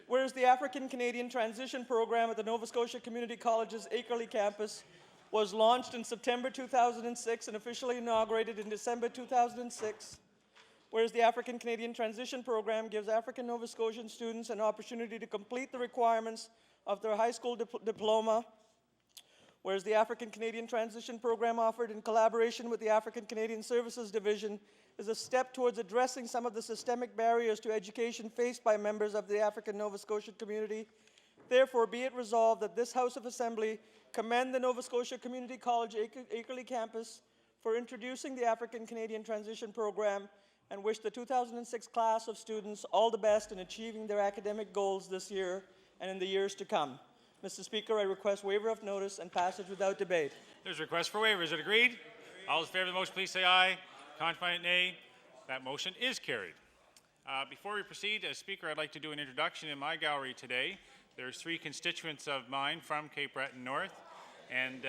Whereas the African Canadian Transition Program at the Nova Scotia Community College's Akerley campus was launched in September 2006 and officially inaugurated in December 2006. Whereas the African Canadian Transition Program gives African Nova Scotian students an opportunity to complete the requirements of their high school diploma. Whereas the African Canadian Transition Program, offered in collaboration with the African Canadian Services Division, is a step towards addressing some of the systemic barriers to education faced by members of the African Nova Scotian community. Therefore, be it resolved that this House of Assembly commend the Nova Scotia Community College Akerley campus for introducing the African Canadian Transition Program, and wish the 2006 class of students all the best in achieving their academic goals this year and in the years to come. Mr. Speaker, I request waiver of notice and passage without debate. There's a request for waiver. Is it agreed? All those in favor of the motion, please say aye. Contrary, nay. That motion is carried. Before we proceed, as Speaker, I'd like to do an introduction in my gallery today. There's 3 constituents of mine from Cape Breton North, and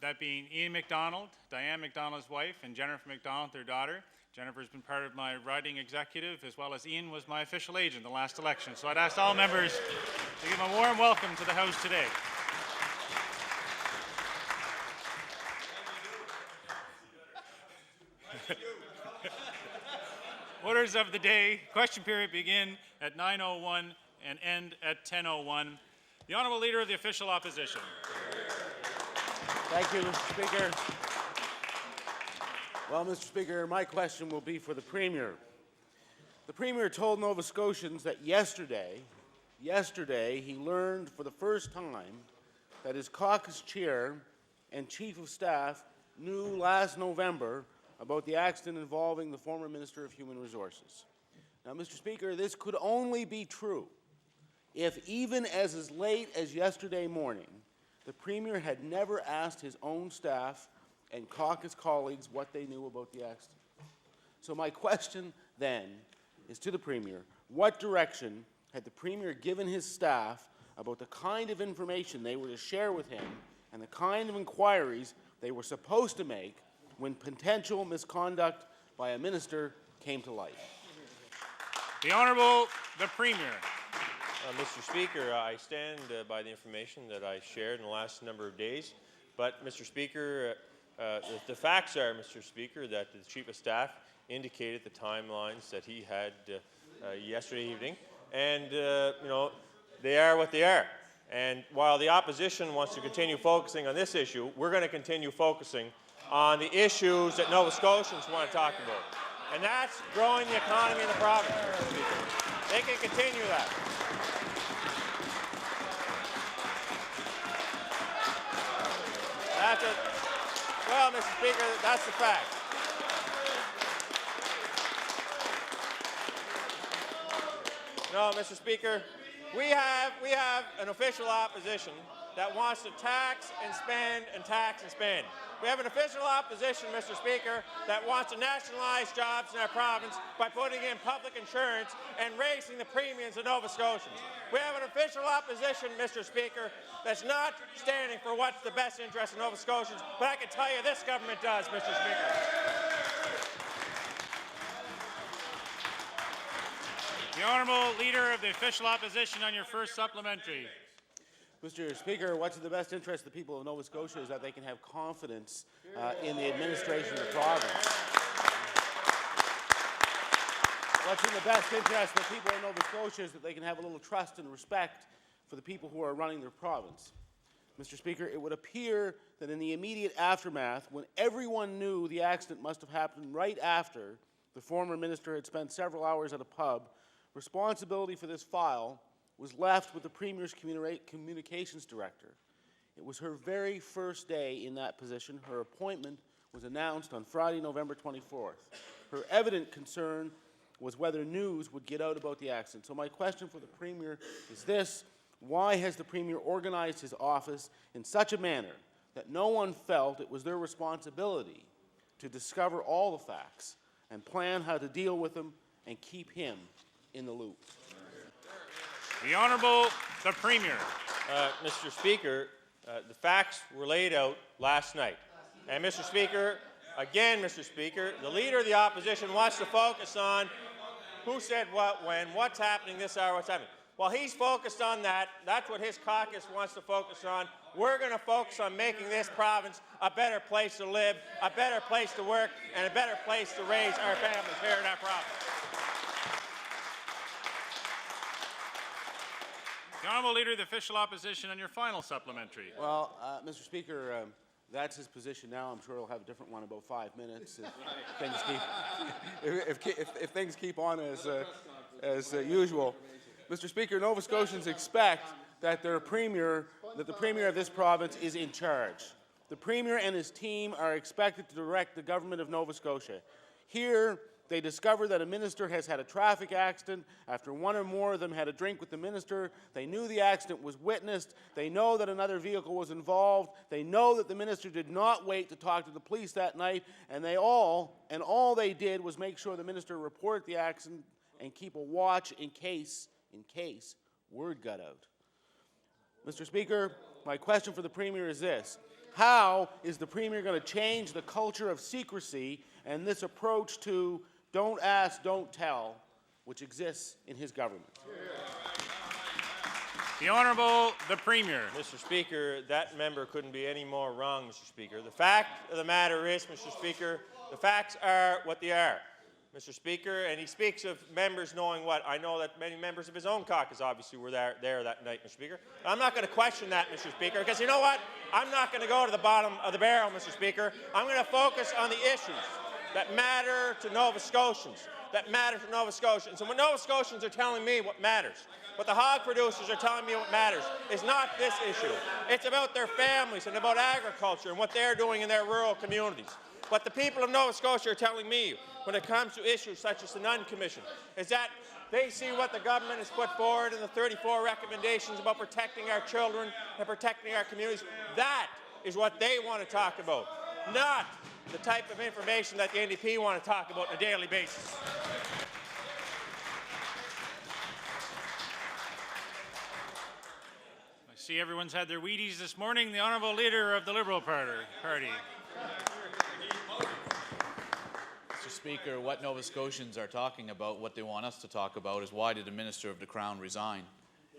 that being Ian McDonald, Diane McDonald's wife, and Jennifer McDonald, their daughter. Jennifer's been part of my riding executive, as well as Ian was my official agent the last election. So I'd ask all members to give a warm welcome to the House today. Orders of the day. Question period begin at 9:01 and end at 10:01. The Honourable Leader of the Official Opposition. Thank you, Mr. Speaker. Well, Mr. Speaker, my question will be for the Premier. The Premier told Nova Scotians that yesterday he learned for the first time that his caucus chair and chief of staff knew last November about the accident involving the former Minister of Human Resources. Now, Mr. Speaker, this could only be true if even as late as yesterday morning, the Premier had never asked his own staff and caucus colleagues what they knew about the accident. So my question then is to the Premier, what direction had the Premier given his staff about the kind of information they were to share with him and the kind of inquiries they were supposed to make when potential misconduct by a minister came to light? The Honourable the Premier. Mr. Speaker, I stand by the information that I shared in the last number of days. But, Mr. Speaker, the facts are, Mr. Speaker, that the Chief of Staff indicated the timelines that he had yesterday evening. And, you know, they are what they are. And while the opposition wants to continue focusing on this issue, we're going to continue focusing on the issues that Nova Scotians want to talk about. And that's growing the economy in the province, Mr. Speaker. They can continue that. That's it. Well, Mr. Speaker, that's the fact. No, Mr. Speaker, we have an official opposition that wants to tax and spend and tax and spend. We have an official opposition, Mr. Speaker, that wants to nationalize jobs in our province by putting in public insurance and raising the premiums of Nova Scotians. We have an official opposition, Mr. Speaker, that's not standing for what's the best interest of Nova Scotians, but I can tell you this government does, Mr. Speaker. The Honourable Leader of the Official Opposition on your first supplementary. Mr. Speaker, what's in the best interest of the people of Nova Scotia is that they can have confidence in the administration of the province. What's in the best interest of the people of Nova Scotia is that they can have a little trust and respect for the people who are running their province. Mr. Speaker, it would appear that in the immediate aftermath, when everyone knew the accident must have happened right after the former minister had spent several hours at a pub, responsibility for this file was left with the Premier's Communications Director. It was her very first day in that position. Her appointment was announced on Friday, November 24th. Her evident concern was whether news would get out about the accident. So my question for the Premier is this: why has the Premier organized his office in such a manner that no one felt it was their responsibility to discover all the facts and plan how to deal with them and keep him in the loop? The Honourable the Premier. Mr. Speaker, the facts were laid out last night. And Mr. Speaker, again, Mr. Speaker, the Leader of the Opposition wants to focus on who said what, when, what's happening this hour, what's happening. While he's focused on that, that's what his caucus wants to focus on. We're going to focus on making this province a better place to live, a better place to work, and a better place to raise our families here in our province. The Honourable Leader of the Official Opposition on your final supplementary. Well, Mr. Speaker, that's his position now. I'm sure he'll have a different one in about 5 minutes if things keep on as usual. Mr. Speaker, Nova Scotians expect that the Premier of this province is in charge. The Premier and his team are expected to direct the government of Nova Scotia. Here, they discover that a minister has had a traffic accident after one or more of them had a drink with the minister. They knew the accident was witnessed. They know that another vehicle was involved. They know that the minister did not wait to talk to the police that night, and all they did was make sure the minister reported the accident and keep a watch in case word got out. Mr. Speaker, my question for the Premier is this: how is the Premier going to change the culture of secrecy and this approach to don't ask, don't tell, which exists in his government? The Honourable the Premier. Mr. Speaker, that member couldn't be any more wrong, Mr. Speaker. The fact of the matter is, Mr. Speaker, the facts are what they are, Mr. Speaker, and he speaks of members knowing what. I know that many members of his own caucus obviously were there that night, Mr. Speaker. I'm not going to question that, Mr. Speaker, because you know what? I'm not going to go to the bottom of the barrel, Mr. Speaker. I'm going to focus on the issues that matter to Nova Scotians. that matters for Nova Scotians. And what Nova Scotians are telling me what matters, what the hog producers are telling me what matters, is not this issue. It's about their families and about agriculture and what they're doing in their rural communities. What the people of Nova Scotia are telling me when it comes to issues such as the Nunn Commission is that they see what the government has put forward in the 34 recommendations about protecting our children and protecting our communities. That is what they want to talk about, not the type of information that the NDP want to talk about on a daily basis. I see everyone's had their Wheaties this morning. The Honourable Leader of the Liberal Party. Mr. Speaker, what Nova Scotians are talking about, what they want us to talk about, is why did the Minister of the Crown resign?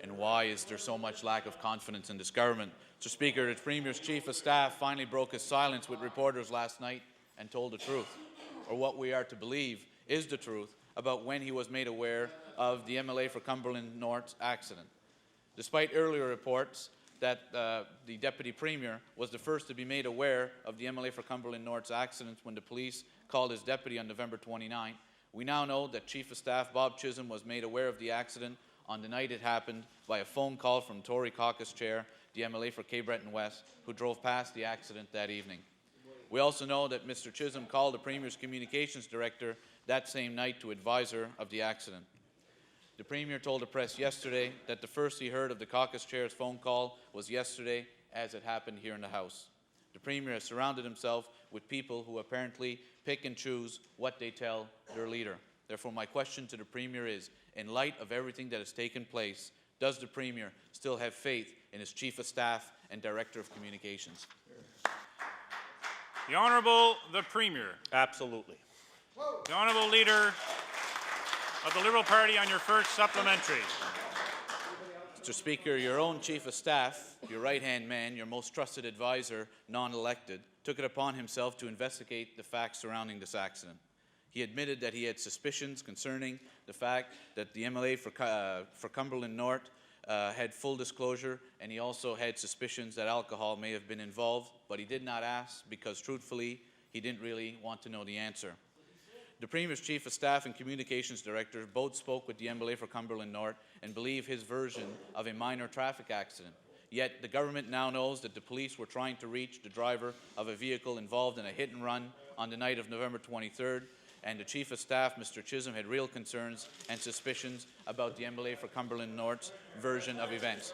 And why is there so much lack of confidence in this government? Mr. Speaker, the Premier's Chief of Staff finally broke his silence with reporters last night and told the truth, or what we are to believe is the truth, about when he was made aware of the MLA for Cumberland North's accident. Despite earlier reports that the Deputy Premier was the first to be made aware of the MLA for Cumberland North's accident when the police called his deputy on November 29, we now know that Chief of Staff Bob Chisholm was made aware of the accident on the night it happened by a phone call from Tory caucus chair, the MLA for Cape Breton West, who drove past the accident that evening. We also know that Mr. Chisholm called the Premier's Communications Director that same night to advise her of the accident. The Premier told the press yesterday that the first he heard of the caucus chair's phone call was yesterday, as it happened here in the House. The Premier has surrounded himself with people who apparently pick and choose what they tell their leader. Therefore, my question to the Premier is, in light of everything that has taken place, does the Premier still have faith in his Chief of Staff and Director of Communications? The Honourable the Premier. Absolutely. The Honourable Leader of the Liberal Party on your first supplementary. Mr. Speaker, your own Chief of Staff, your right-hand man, your most trusted advisor, non-elected, took it upon himself to investigate the facts surrounding this accident. He admitted that he had suspicions concerning the fact that the MLA for Cumberland North had full disclosure, and he also had suspicions that alcohol may have been involved, but he did not ask because, truthfully, he didn't really want to know the answer. The Premier's Chief of Staff and Communications Director both spoke with the MLA for Cumberland North and believe his version of a minor traffic accident. Yet the government now knows that the police were trying to reach the driver of a vehicle involved in a hit-and-run on the night of November 23rd, and the Chief of Staff, Mr. Chisholm, had real concerns and suspicions about the MLA for Cumberland North's version of events.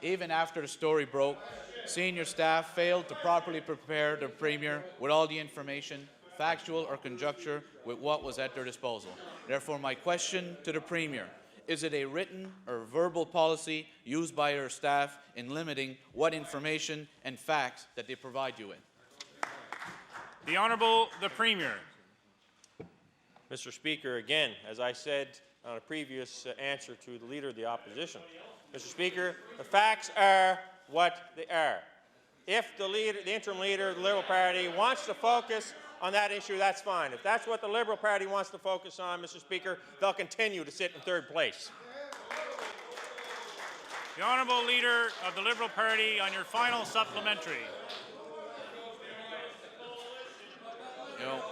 Even after the story broke, senior staff failed to properly prepare the Premier with all the information, factual or conjecture, with what was at their disposal. Therefore, my question to the Premier, is it a written or verbal policy used by your staff in limiting what information and facts that they provide you with? The Honourable the Premier. Mr. Speaker, again, as I said on a previous answer to the Leader of the Opposition, Mr. Speaker, the facts are what they are. If the interim Leader of the Liberal Party wants to focus on that issue, that's fine. If that's what the Liberal Party wants to focus on, Mr. Speaker, they'll continue to sit in third place. The Honourable Leader of the Liberal Party on your final supplementary. You know,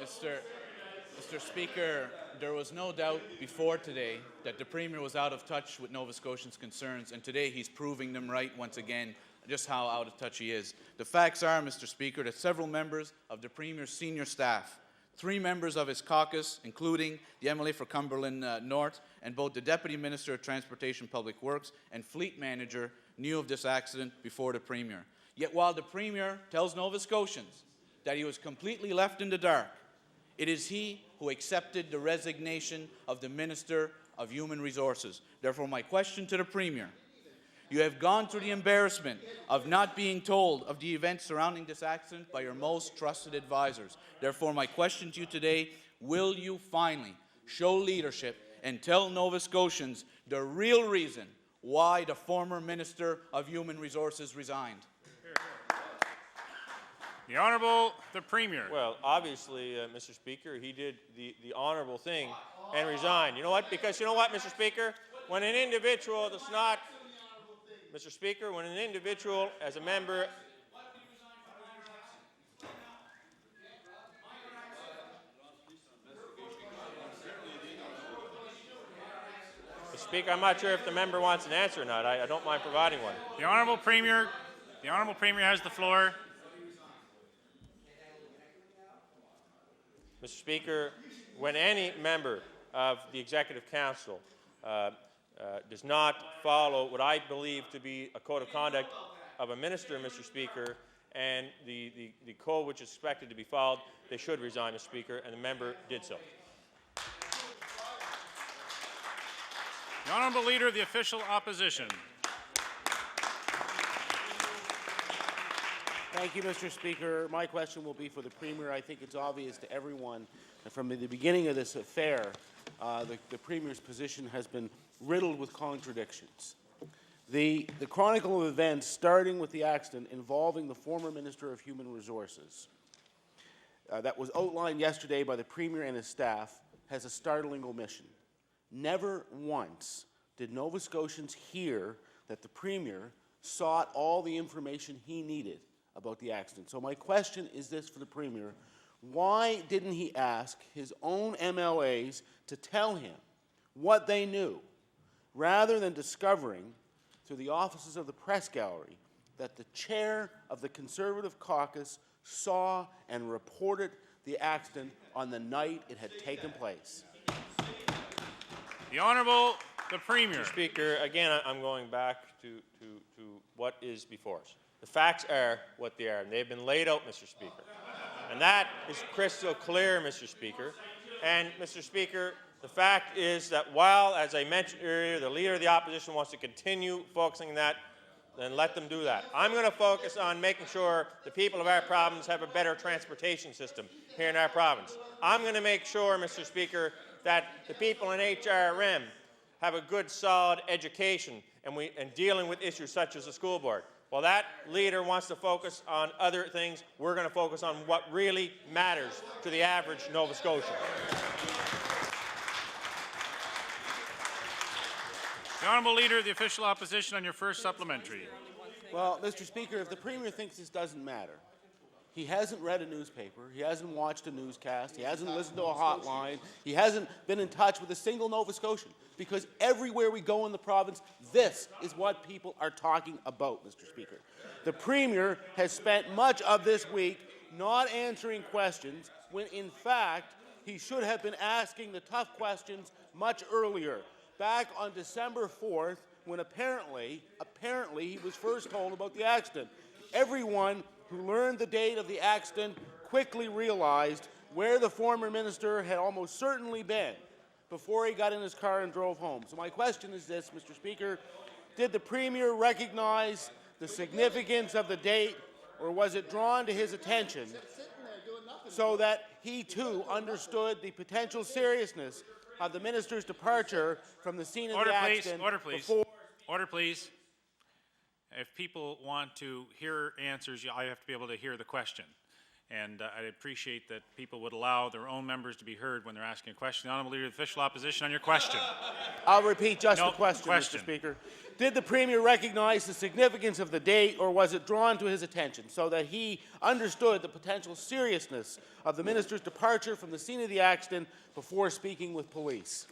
Mr. Speaker, there was no doubt before today that the Premier was out of touch with Nova Scotians' concerns, and today he's proving them right once again, just how out of touch he is. The facts are, Mr. Speaker, that several members of the Premier's senior staff, 3 members of his caucus, including the MLA for Cumberland North, and both the Deputy Minister of Transportation Public Works and Fleet Manager knew of this accident before the Premier. Yet while the Premier tells Nova Scotians that he was completely left in the dark, it is he who accepted the resignation of the Minister of Human Resources. Therefore, my question to the Premier, you have gone through the embarrassment of not being told of the events surrounding this accident by your most trusted advisors. Therefore, my question to you today, will you finally show leadership and tell Nova Scotians the real reason why the former Minister of Human Resources resigned? The Honourable the Premier. Well, obviously, Mr. Speaker, he did the honourable thing and resigned. You know what? Because you know what, Mr. Speaker? When an individual does not, Mr. Speaker, when an individual as a member, Speaker, I'm not sure if the member wants an answer or not. I don't mind providing one. The Honourable Premier has the floor. Mr. Speaker, when any member of the Executive Council does not follow what I believe to be a code of conduct of a minister, Mr. Speaker, and the code which is expected to be followed, they should resign, Mr. Speaker, and the member did so. The Honourable Leader of the Official Opposition. Thank you, Mr. Speaker. My question will be for the Premier. I think it's obvious to everyone that from the beginning of this affair, the Premier's position has been riddled with contradictions. The chronicle of events, starting with the accident involving the former Minister of Human Resources, that was outlined yesterday by the Premier and his staff, has a startling omission. Never once did Nova Scotians hear that the Premier sought all the information he needed about the accident. So my question is this for the Premier: why didn't he ask his own MLAs to tell him what they knew, rather than discovering through the offices of the press gallery that the chair of the Conservative caucus saw and reported the accident on the night it had taken place? The Honourable the Premier. Mr. Speaker, again, I'm going back to what is before us. The facts are what they are, and they've been laid out, Mr. Speaker. And that is crystal clear, Mr. Speaker. And, Mr. Speaker, the fact is that while, as I mentioned earlier, the Leader of the Opposition wants to continue focusing on that, then let them do that. I'm going to focus on making sure the people of our province have a better transportation system here in our province. I'm going to make sure, Mr. Speaker, that the people in HRM have a good, solid education and dealing with issues such as the school board. While that leader wants to focus on other things, we're going to focus on what really matters to the average Nova Scotian. The Honourable Leader of the Official Opposition on your first supplementary. Well, Mr. Speaker, if the Premier thinks this doesn't matter, he hasn't read a newspaper, he hasn't watched a newscast, he hasn't listened to a hotline, he hasn't been in touch with a single Nova Scotian, because everywhere we go in the province, this is what people are talking about, Mr. Speaker. The Premier has spent much of this week not answering questions when, in fact, he should have been asking the tough questions much earlier, back on December 4th, when apparently he was first told about the accident. Everyone who learned the date of the accident quickly realized where the former minister had almost certainly been before he got in his car and drove home. So my question is this, Mr. Speaker: did the Premier recognize the significance of the date, or was it drawn to his attention so that he too understood the potential seriousness of the minister's departure from the scene of the accident? Order, please. Order, please. If people want to hear answers, I have to be able to hear the question. And I'd appreciate that people would allow their own members to be heard when they're asking a question. The Honourable Leader of the Official Opposition on your question. I'll repeat just the question, Mr. Speaker. Did the Premier recognize the significance of the date, or was it drawn to his attention so that he understood the potential seriousness of the minister's departure from the scene of the accident before speaking with police?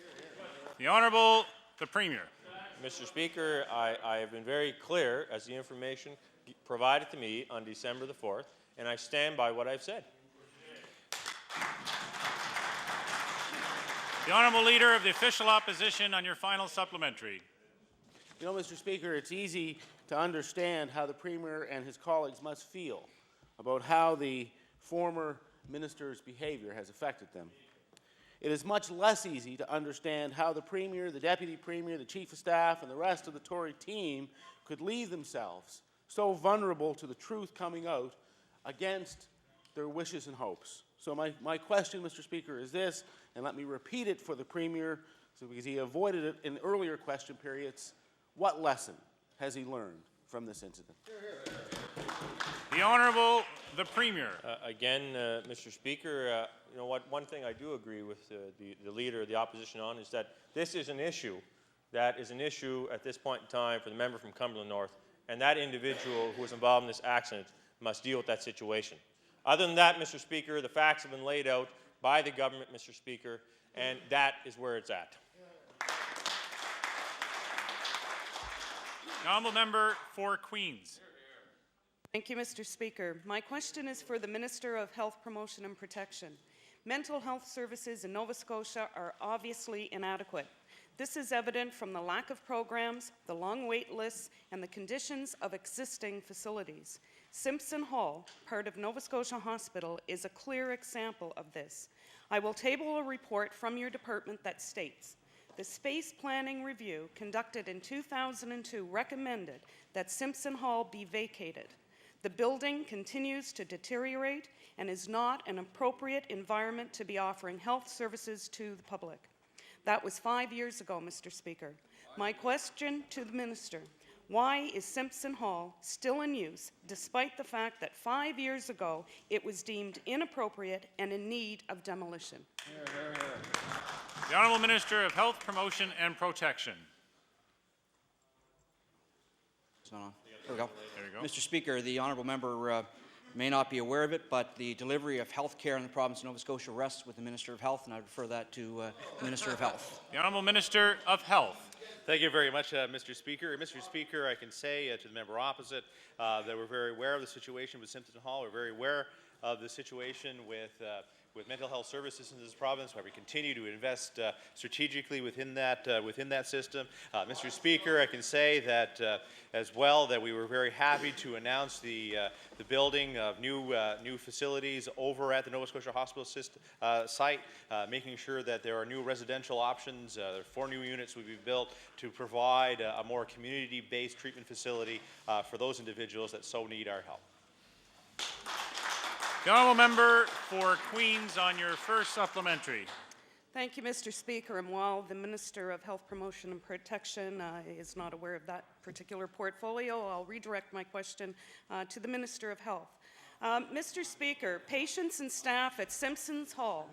The Honourable the Premier. Mr. Speaker, I have been very clear as the information provided to me on December the 4th, and I stand by what I've said. The Honourable Leader of the Official Opposition on your final supplementary. You know, Mr. Speaker, it's easy to understand how the Premier and his colleagues must feel about how the former minister's behaviour has affected them. It is much less easy to understand how the Premier, the Deputy Premier, the Chief of Staff, and the rest of the Tory team could leave themselves so vulnerable to the truth coming out against their wishes and hopes. So my question, Mr. Speaker, is this, and let me repeat it for the Premier, because he avoided it in earlier question periods: what lesson has he learned from this incident? The Honourable the Premier. Again, Mr. Speaker, you know what? One thing I do agree with the Leader of the Opposition on is that this is an issue that is an issue at this point in time for the member from Cumberland North, and that individual who was involved in this accident must deal with that situation. Other than that, Mr. Speaker, the facts have been laid out by the government, Mr. Speaker, and that is where it's at. The honourable member for Queens. Thank you, Mr. Speaker. My question is for the Minister of Health Promotion and Protection. Mental health services in Nova Scotia are obviously inadequate. This is evident from the lack of programs, the long wait lists, and the conditions of existing facilities. Simpson Hall, part of Nova Scotia Hospital, is a clear example of this. I will table a report from your department that states, the space planning review conducted in 2002 recommended that Simpson Hall be vacated. The building continues to deteriorate and is not an appropriate environment to be offering health services to the public. That was 5 years ago, Mr. Speaker. My question to the Minister, why is Simpson Hall still in use despite the fact that 5 years ago it was deemed inappropriate and in need of demolition? The Honourable Minister of Health, Promotion and Protection. It's not on. There we go. There you go. Mr. Speaker, the honourable member may not be aware of it, but the delivery of health care in the province of Nova Scotia rests with the Minister of Health, and I refer that to the Minister of Health. The Honourable Minister of Health. Thank you very much, Mr. Speaker. Mr. Speaker, I can say to the member opposite that we're very aware of the situation with Simpson Hall. We're very aware of the situation with mental health services in this province, where we continue to invest strategically within that system. Mr. Speaker, I can say that as well that we were very happy to announce the building of new facilities over at the Nova Scotia Hospital site, making sure that there are new residential options. 4 new units will be built to provide a more community-based treatment facility for those individuals that so need our help. The honourable member for Queens on your first supplementary. Thank you, Mr. Speaker. And while the Minister of Health Promotion and Protection is not aware of that particular portfolio, I'll redirect my question to the Minister of Health. Mr. Speaker, patients and staff at Simpson's Hall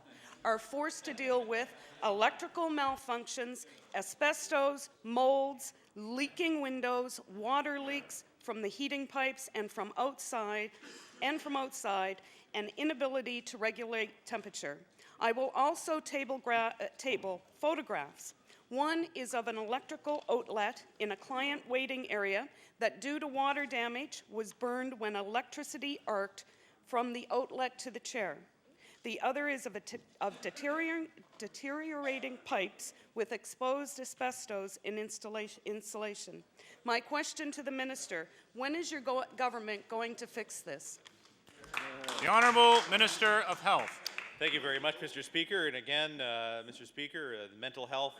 are forced to deal with electrical malfunctions, asbestos, molds, leaking windows, water leaks from the heating pipes and from outside, and inability to regulate temperature. I will also table photographs. One is of an electrical outlet in a client waiting area that, due to water damage, was burned when electricity arced from the outlet to the chair. The other is of deteriorating pipes with exposed asbestos in insulation. My question to the Minister, when is your government going to fix this? The Honourable Minister of Health. Thank you very much, Mr. Speaker. And again, Mr. Speaker, mental health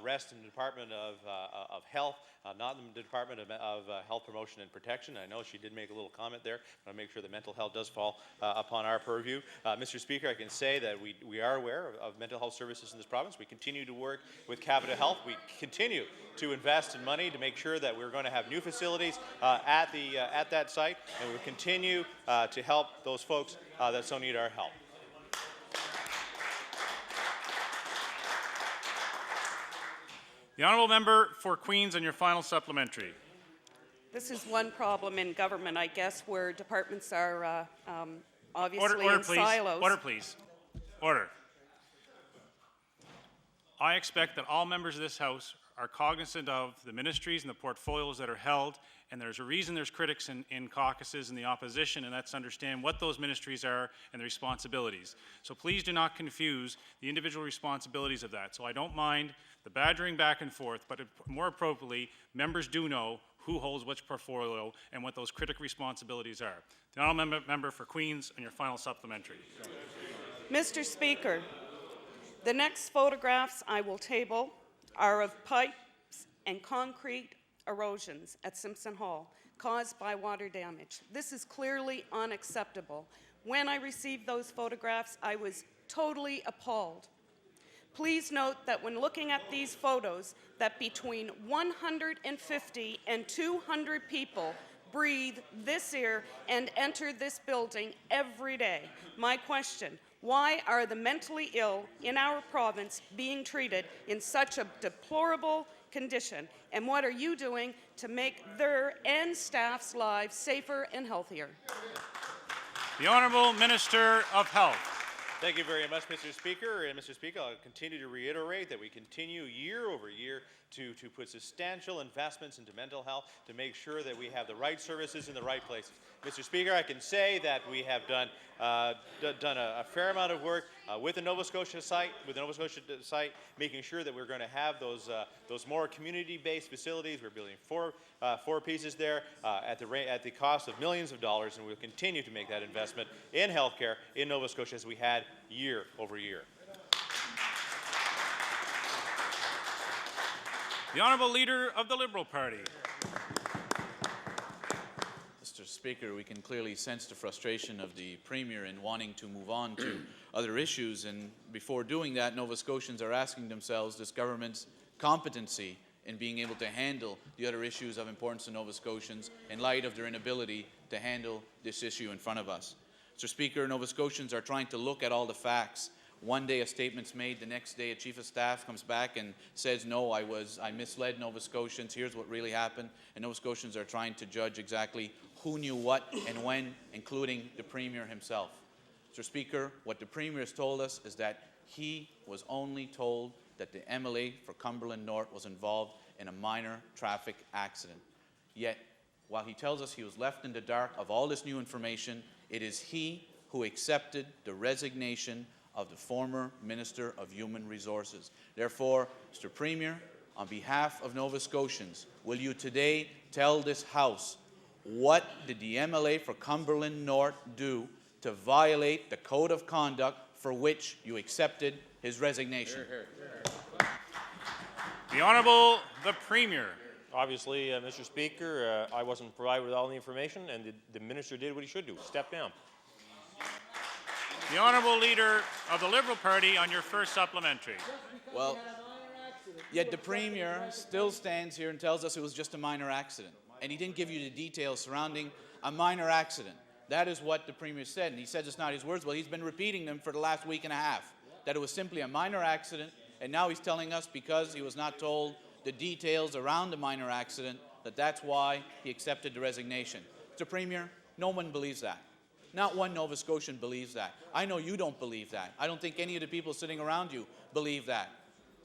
rests in the Department of Health, not in the Department of Health Promotion and Protection. I know she did make a little comment there. I want to make sure that mental health does fall upon our purview. Mr. Speaker, I can say that we are aware of mental health services in this province. We continue to work with Capital Health. We continue to invest in money to make sure that we're going to have new facilities at that site, and we'll continue to help those folks that so need our help. The honourable member for Queens on your final supplementary. This is one problem in government, I guess, where departments are obviously Order, in please. silos. Order, please. Order. I expect that all members of this House are cognizant of the ministries and the portfolios that are held, and there's a reason there's critics in caucuses and the opposition, and that's to understand what those ministries are and the responsibilities. So please do not confuse the individual responsibilities of that. So I don't mind the badgering back and forth, but more appropriately, members do know who holds which portfolio and what those critic responsibilities are. The honourable member for Queens on your final supplementary. Mr. Speaker, the next photographs I will table are of pipes and concrete erosions at Simpson Hall caused by water damage. This is clearly unacceptable. When I received those photographs, I was totally appalled. Please note that when looking at these photos, that between 150 and 200 people breathe this air and enter this building every day. My question, why are the mentally ill in our province being treated in such a deplorable condition? And what are you doing to make their and staff's lives safer and healthier? The Honourable Minister of Health. Thank you very much, Mr. Speaker. And Mr. Speaker, I'll continue to reiterate that we continue year over year to put substantial investments into mental health to make sure that we have the right services in the right places. Mr. Speaker, I can say that we have done a fair amount of work with the Nova Scotia site, making sure that we're going to have those more community-based facilities. We're building four pieces there at the cost of millions of dollars, and we'll continue to make that investment in healthcare in Nova Scotia as we had year over year. The Honourable Leader of the Liberal Party. Mr. Speaker, we can clearly sense the frustration of the Premier in wanting to move on to other issues, and before doing that, Nova Scotians are asking themselves this government's competency in being able to handle the other issues of importance to Nova Scotians in light of their inability to handle this issue in front of us. Mr. Speaker, Nova Scotians are trying to look at all the facts. One day a statement's made, the next day a Chief of Staff comes back and says, no, I misled Nova Scotians, here's what really happened, and Nova Scotians are trying to judge exactly who knew what and when, including the Premier himself. Mr. Speaker, what the Premier has told us is that he was only told that the MLA for Cumberland North was involved in a minor traffic accident. Yet, while he tells us he was left in the dark of all this new information, it is he who accepted the resignation of the former Minister of Human Resources. Therefore, Mr. Premier, on behalf of Nova Scotians, will you today tell this House what did the MLA for Cumberland North do to violate the code of conduct for which you accepted his resignation? The Honourable the Premier. Obviously, Mr. Speaker, I wasn't provided with all the information, and the Minister did what he should do, step down. The Honourable Leader of the Liberal Party on your first supplementary. Well, yet the Premier still stands here and tells us it was just a minor accident. And he didn't give you the details surrounding a minor accident. That is what the Premier said, and he says it's not his words. Well, he's been repeating them for the last week and a half, that it was simply a minor accident, and now he's telling us because he was not told the details around the minor accident that that's why he accepted the resignation. Mr. Premier, no one believes that. Not one Nova Scotian believes that. I know you don't believe that. I don't think any of the people sitting around you believe that.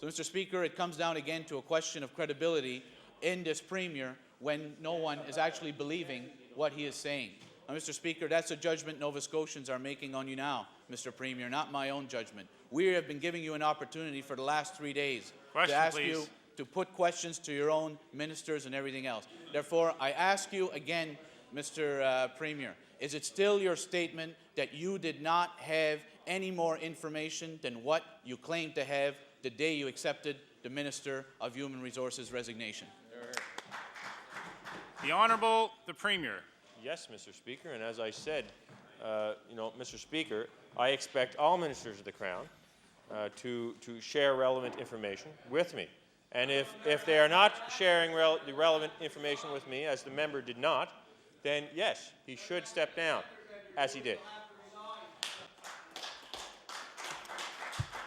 So, Mr. Speaker, it comes down again to a question of credibility in this Premier when no one is actually believing what he is saying. Now, Mr. Speaker, that's a judgment Nova Scotians are making on you now, Mr. Premier, not my own judgment. We have been giving you an opportunity for the last 3 days to ask you to put questions to your own ministers and everything else. Therefore, I ask you again, Mr. Premier, is it still your statement that you did not have any more information than what you claimed to have the day you accepted the Minister of Human Resources resignation? The Honourable the Premier. Yes, Mr. Speaker, and as I said, Mr. Speaker, I expect all ministers of the Crown to share relevant information with me. And if they are not sharing the relevant information with me, as the member did not, then yes, he should step down, as he did.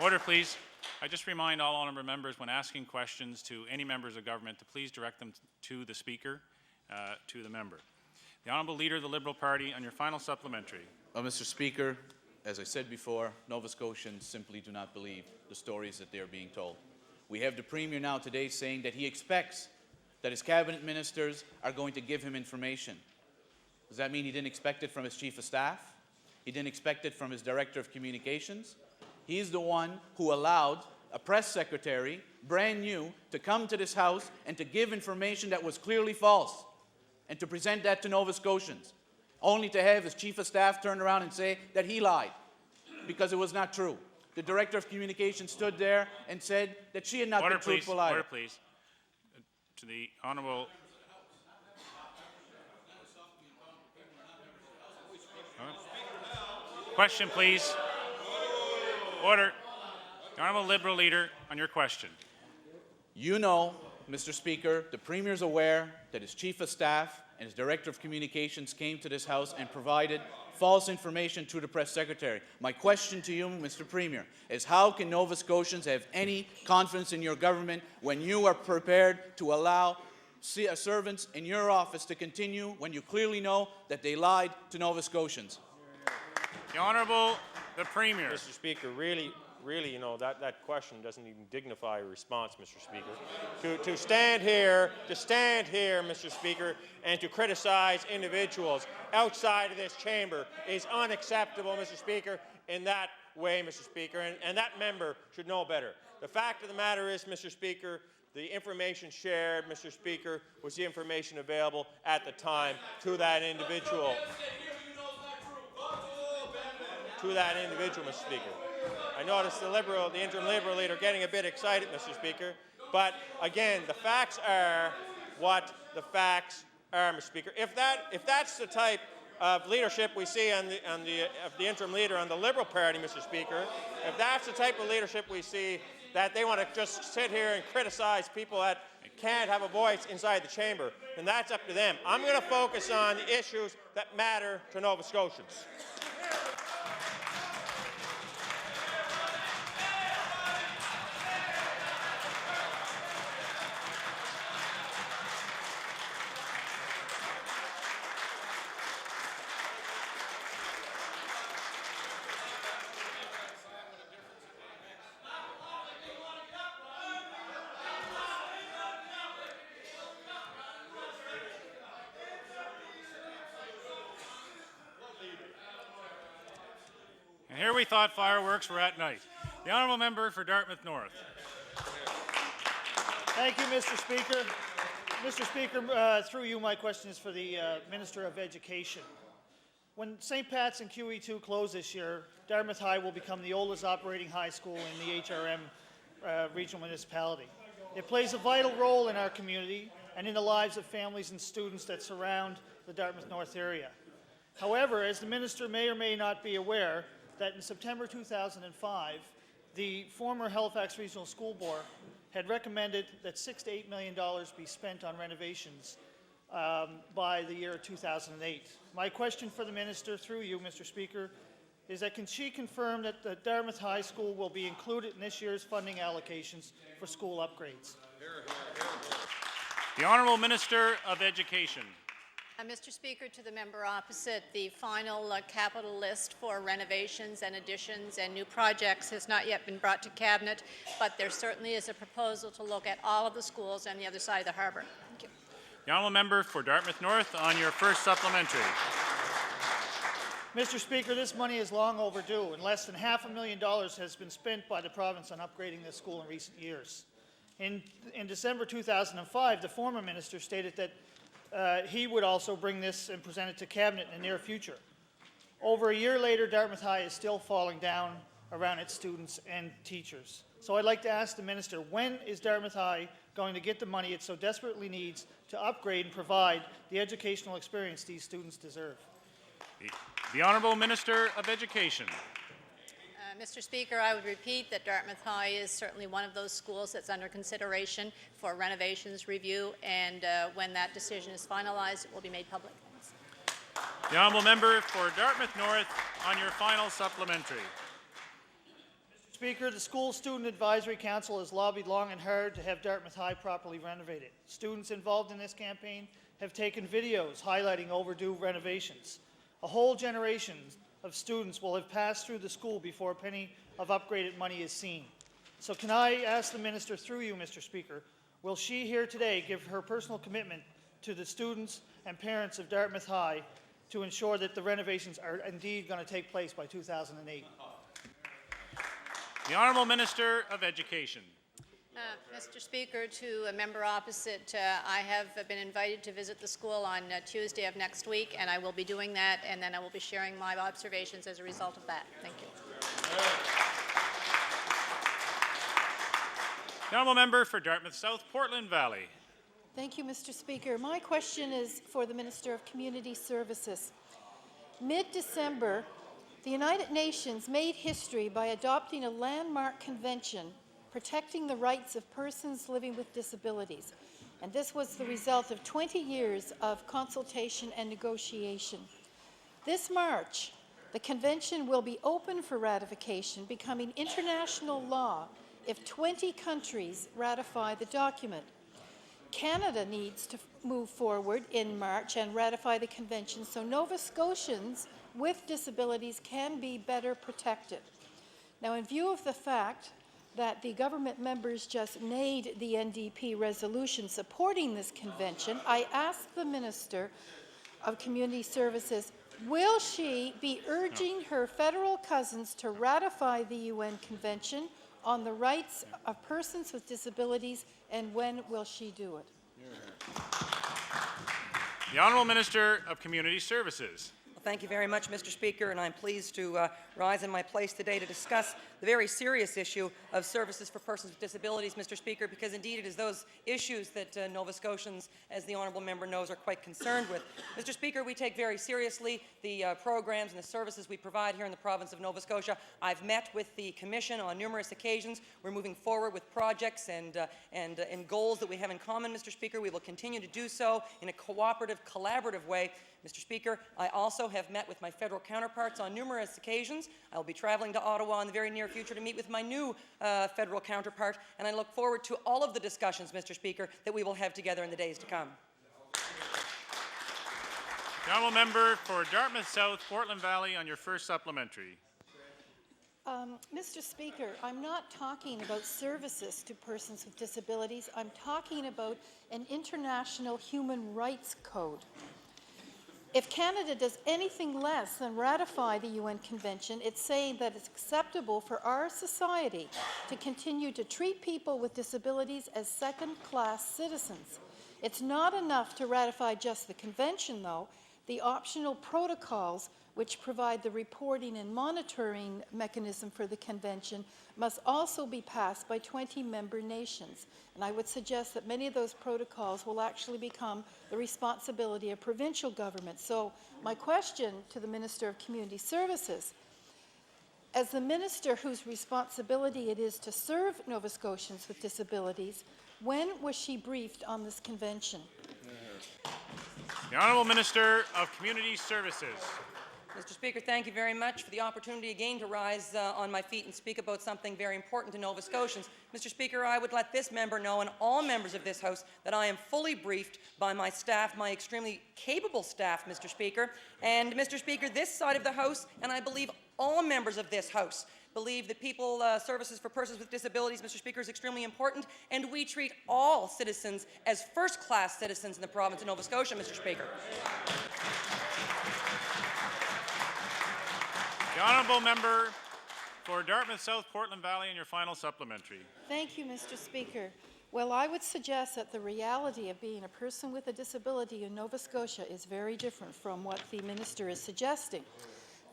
Order, please. I just remind all honourable members when asking questions to any members of government to please direct them to the Speaker, to the member. The Honourable Leader of the Liberal Party on your final supplementary. Well, Mr. Speaker, as I said before, Nova Scotians simply do not believe the stories that they are being told. We have the Premier now today saying that he expects that his cabinet ministers are going to give him information. Does that mean he didn't expect it from his Chief of Staff? He didn't expect it from his Director of Communications? He's the one who allowed a press secretary, brand new, to come to this House and to give information that was clearly false and to present that to Nova Scotians, only to have his Chief of Staff turn around and say that he lied because it was not true. The Director of Communications stood there and said that she had not been truthful either. Order, please. To the Honourable... Question, please. Order. The Honourable Liberal Leader on your question. You know, Mr. Speaker, the Premier is aware that his Chief of Staff and his Director of Communications came to this House and provided false information to the Press Secretary. My question to you, Mr. Premier, is how can Nova Scotians have any confidence in your government when you are prepared to allow servants in your office to continue when you clearly know that they lied to Nova Scotians? The Honourable the Premier. Mr. Speaker, really really, you know, that question doesn't even dignify a response, Mr. Speaker. To stand here, Mr. Speaker, and to criticize individuals outside of this chamber is unacceptable, Mr. Speaker, in that way, Mr. Speaker, and that member should know better. The fact of the matter is, Mr. Speaker, the information shared, Mr. Speaker, was the information available at the time to that individual. Mr. Speaker. I noticed the interim Liberal leader getting a bit excited, Mr. Speaker. But again, the facts are what the facts are, Mr. Speaker. If that's the type of leadership we see of the interim leader on the Liberal Party, Mr. Speaker, if that's the type of leadership we see, that they want to just sit here and criticize people that can't have a voice inside the chamber, then that's up to them. I'm going to focus on the issues that matter to Nova Scotians. And here we thought fireworks were at night. The honourable member for Dartmouth North. Thank you, Mr. Speaker. Mr. Speaker, through you, my question is for the Minister of Education. When St. Pat's and QE2 close this year, Dartmouth High will become the oldest operating high school in the HRM regional municipality. It plays a vital role in our community and in the lives of families and students that surround the Dartmouth North area. However, as the Minister may or may not be aware, that in September 2005, the former Halifax Regional School Board had recommended that $6 to $8 million be spent on renovations by the year 2008. My question for the Minister, through you, Mr. Speaker, is that can she confirm that the Dartmouth High School will be included in this year's funding allocations for school upgrades? The Honourable Minister of Education. Mr. Speaker, to the member opposite, the final capital list for renovations and additions and new projects has not yet been brought to Cabinet, but there certainly is a proposal to look at all of the schools on the other side of the harbour. Thank you. The honourable member for Dartmouth North on your first supplementary. Mr. Speaker, this money is long overdue, and less than $500,000 has been spent by the province on upgrading this school in recent years. In December 2005, the former minister stated that he would also bring this and present it to Cabinet in the near future. Over a year later, Dartmouth High is still falling down around its students and teachers. So I'd like to ask the Minister, when is Dartmouth High going to get the money it so desperately needs to upgrade and provide the educational experience these students deserve? The Honourable Minister of Education. Mr. Speaker, I would repeat that Dartmouth High is certainly one of those schools that's under consideration for renovations review, and when that decision is finalized, it will be made public. Thanks. The honourable member for Dartmouth North on your final supplementary. Mr. Speaker, the School Student Advisory Council has lobbied long and hard to have Dartmouth High properly renovated. Students involved in this campaign have taken videos highlighting overdue renovations. A whole generation of students will have passed through the school before a penny of upgraded money is seen. So can I ask the Minister, through you, Mr. Speaker, will she here today give her personal commitment to the students and parents of Dartmouth High to ensure that the renovations are indeed going to take place by 2008? The Honourable Minister of Education. Mr. Speaker, to a member opposite, I have been invited to visit the school on Tuesday of next week, and I will be doing that, and then I will be sharing my observations as a result of that. Thank you. The honourable member for Dartmouth South, Portland Valley. Thank you, Mr. Speaker. My question is for the Minister of Community Services. Mid-December, the United Nations made history by adopting a landmark convention protecting the rights of persons living with disabilities. And this was the result of 20 years of consultation and negotiation. This March, the convention will be open for ratification, becoming international law if 20 countries ratify the document. Canada needs to move forward in March and ratify the convention so Nova Scotians with disabilities can be better protected. Now, in view of the fact that the government members just made the NDP resolution supporting this convention, I ask the Minister of Community Services, will she be urging her federal cousins to ratify the UN Convention on the Rights of Persons with Disabilities, and when will she do it? The Honourable Minister of Community Services. Thank you very much, Mr. Speaker, and I'm pleased to rise in my place today to discuss the very serious issue of services for persons with disabilities, Mr. Speaker, because indeed it is those issues that Nova Scotians, as the honourable member knows, are quite concerned with. Mr. Speaker, we take very seriously the programs and the services we provide here in the province of Nova Scotia. I've met with the Commission on numerous occasions. We're moving forward with projects and goals that we have in common, Mr. Speaker. We will continue to do so in a cooperative, collaborative way. Mr. Speaker, I also have met with my federal counterparts on numerous occasions. I will be travelling to Ottawa in the very near future to meet with my new federal counterpart, and I look forward to all of the discussions, Mr. Speaker, that we will have together in the days to come. The honourable member for Dartmouth South, Portland Valley, on your first supplementary. Mr. Speaker, I'm not talking about services to persons with disabilities. I'm talking about an international human rights code. If Canada does anything less than ratify the UN Convention, it's saying that it's acceptable for our society to continue to treat people with disabilities as second-class citizens. It's not enough to ratify just the Convention, though. The optional protocols, which provide the reporting and monitoring mechanism for the Convention, must also be passed by 20 member nations. And I would suggest that many of those protocols will actually become the responsibility of provincial governments. So my question to the Minister of Community Services, as the minister whose responsibility it is to serve Nova Scotians with disabilities, when was she briefed on this convention? The Honourable Minister of Community Services. Mr. Speaker, thank you very much for the opportunity again to rise on my feet and speak about something very important to Nova Scotians. Mr. Speaker, I would let this member know and all members of this House that I am fully briefed by my staff, my extremely capable staff, Mr. Speaker. And, Mr. Speaker, this side of the House, and I believe all members of this House, believe that services for persons with disabilities, Mr. Speaker, is extremely important, and we treat all citizens as first-class citizens in the province of Nova Scotia, Mr. Speaker. The honourable member for Dartmouth South, Portland Valley, and your final supplementary. Thank you, Mr. Speaker. Well, I would suggest that the reality of being a person with a disability in Nova Scotia is very different from what the minister is suggesting.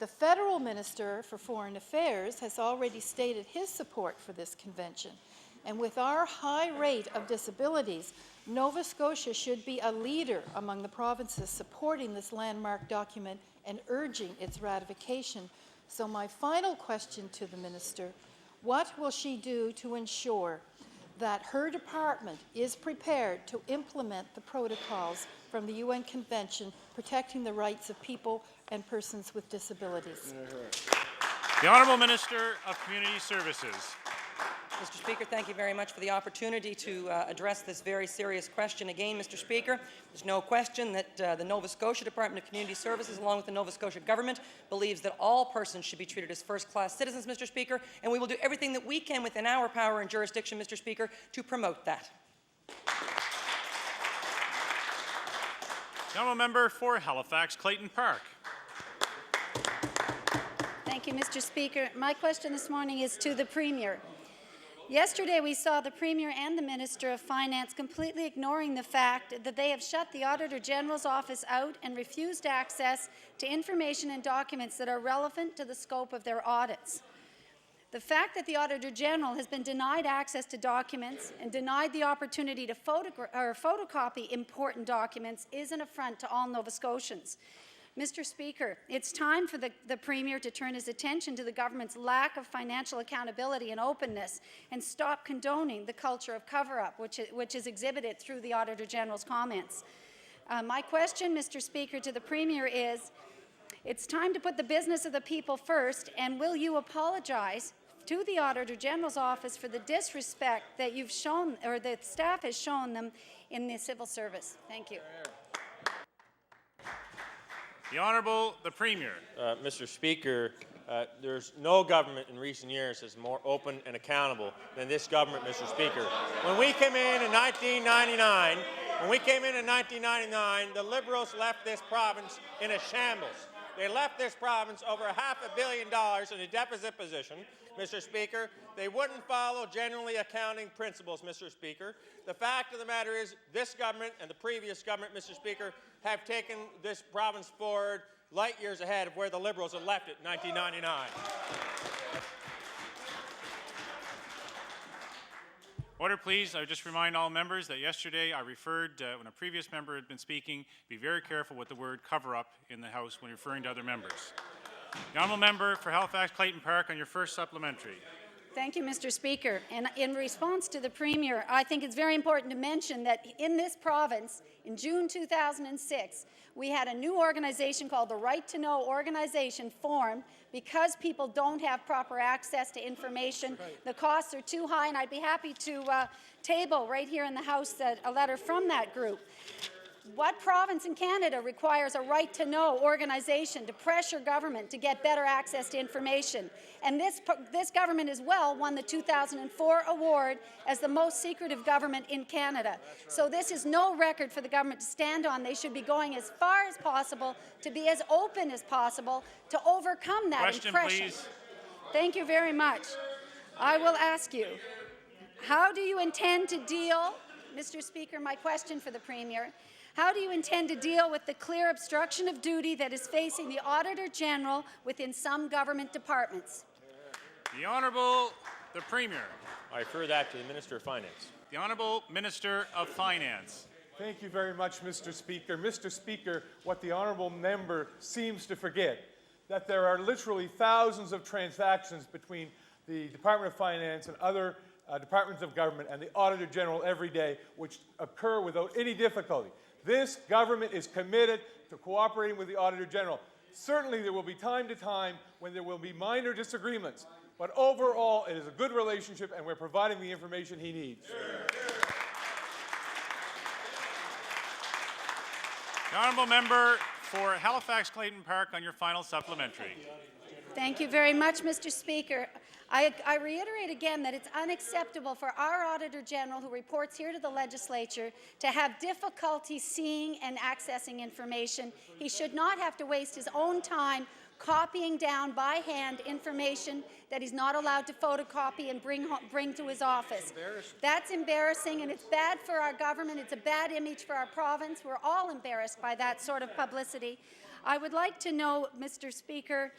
The federal Minister for Foreign Affairs has already stated his support for this convention. And with our high rate of disabilities, Nova Scotia should be a leader among the provinces supporting this landmark document and urging its ratification. So my final question to the minister, what will she do to ensure that her department is prepared to implement the protocols from the UN Convention protecting the rights of people and persons with disabilities? The Honourable Minister of Community Services. Mr. Speaker, thank you very much for the opportunity to address this very serious question again, Mr. Speaker. There's no question that the Nova Scotia Department of Community Services, along with the Nova Scotia Government, believes that all persons should be treated as first-class citizens, Mr. Speaker, and we will do everything that we can within our power and jurisdiction, Mr. Speaker, to promote that. The honourable member for Halifax, Clayton Park. Thank you, Mr. Speaker. My question this morning is to the Premier. Yesterday, we saw the Premier and the Minister of Finance completely ignoring the fact that they have shut the Auditor General's office out and refused access to information and documents that are relevant to the scope of their audits. The fact that the Auditor General has been denied access to documents and denied the opportunity to photocopy important documents is an affront to all Nova Scotians. Mr. Speaker, it's time for the Premier to turn his attention to the government's lack of financial accountability and openness and stop condoning the culture of cover-up, which is exhibited through the Auditor General's comments. My question, Mr. Speaker, to the Premier is, it's time to put the business of the people first, and will you apologize to the Auditor General's office for the disrespect that you've shown, or that staff has shown them in the civil service? Thank you. The Honourable the Premier. Mr. Speaker, there's no government in recent years that's more open and accountable than this government, Mr. Speaker. When we came in 1999, the Liberals left this province in a shambles. They left this province over $500 million in a deficit position, Mr. Speaker. They wouldn't follow generally accounting principles, Mr. Speaker. The fact of the matter is this government and the previous government, Mr. Speaker, have taken this province forward light years ahead of where the Liberals had left it in 1999. Order, please. I would just remind all members that yesterday I referred, when a previous member had been speaking, be very careful with the word cover-up in the House when referring to other members. The honourable member for Halifax Clayton Park on your first supplementary. Thank you, Mr. Speaker. And in response to the Premier, I think it's very important to mention that in this province, in June 2006, we had a new organization called the Right to Know organization formed because people don't have proper access to information. The costs are too high, and I'd be happy to table right here in the House a letter from that group. What province in Canada requires a Right to Know organization to pressure government to get better access to information? And this government as well won the 2004 award as the most secretive government in Canada. So this is no record for the government to stand on. They should be going as far as possible to be as open as possible to overcome that impression. Please. Thank you very much. I will ask you, how do you intend to deal, Mr. Speaker, my question for the Premier, how do you intend to deal with the clear obstruction of duty that is facing the Auditor General within some government departments? The Honourable the Premier. I refer that to the Minister of Finance. The Honourable Minister of Finance. Thank you very much, Mr. Speaker. Mr. Speaker, what the honourable member seems to forget, that there are literally thousands of transactions between the Department of Finance and other departments of government and the Auditor General every day, which occur without any difficulty. This government is committed to cooperating with the Auditor General. Certainly there will be time to time when there will be minor disagreements, but overall it is a good relationship and we're providing the information he needs. The honourable member for Halifax Clayton Park on your final supplementary. Thank you very much, Mr. Speaker. I reiterate again that it's unacceptable for our Auditor General, who reports here to the Legislature, to have difficulty seeing and accessing information. He should not have to waste his own time copying down by hand information that he's not allowed to photocopy and bring to his office. That's embarrassing, and it's bad for our government. It's a bad image for our province. We're all embarrassed by that sort of publicity. I would like to know, Mr. Speaker,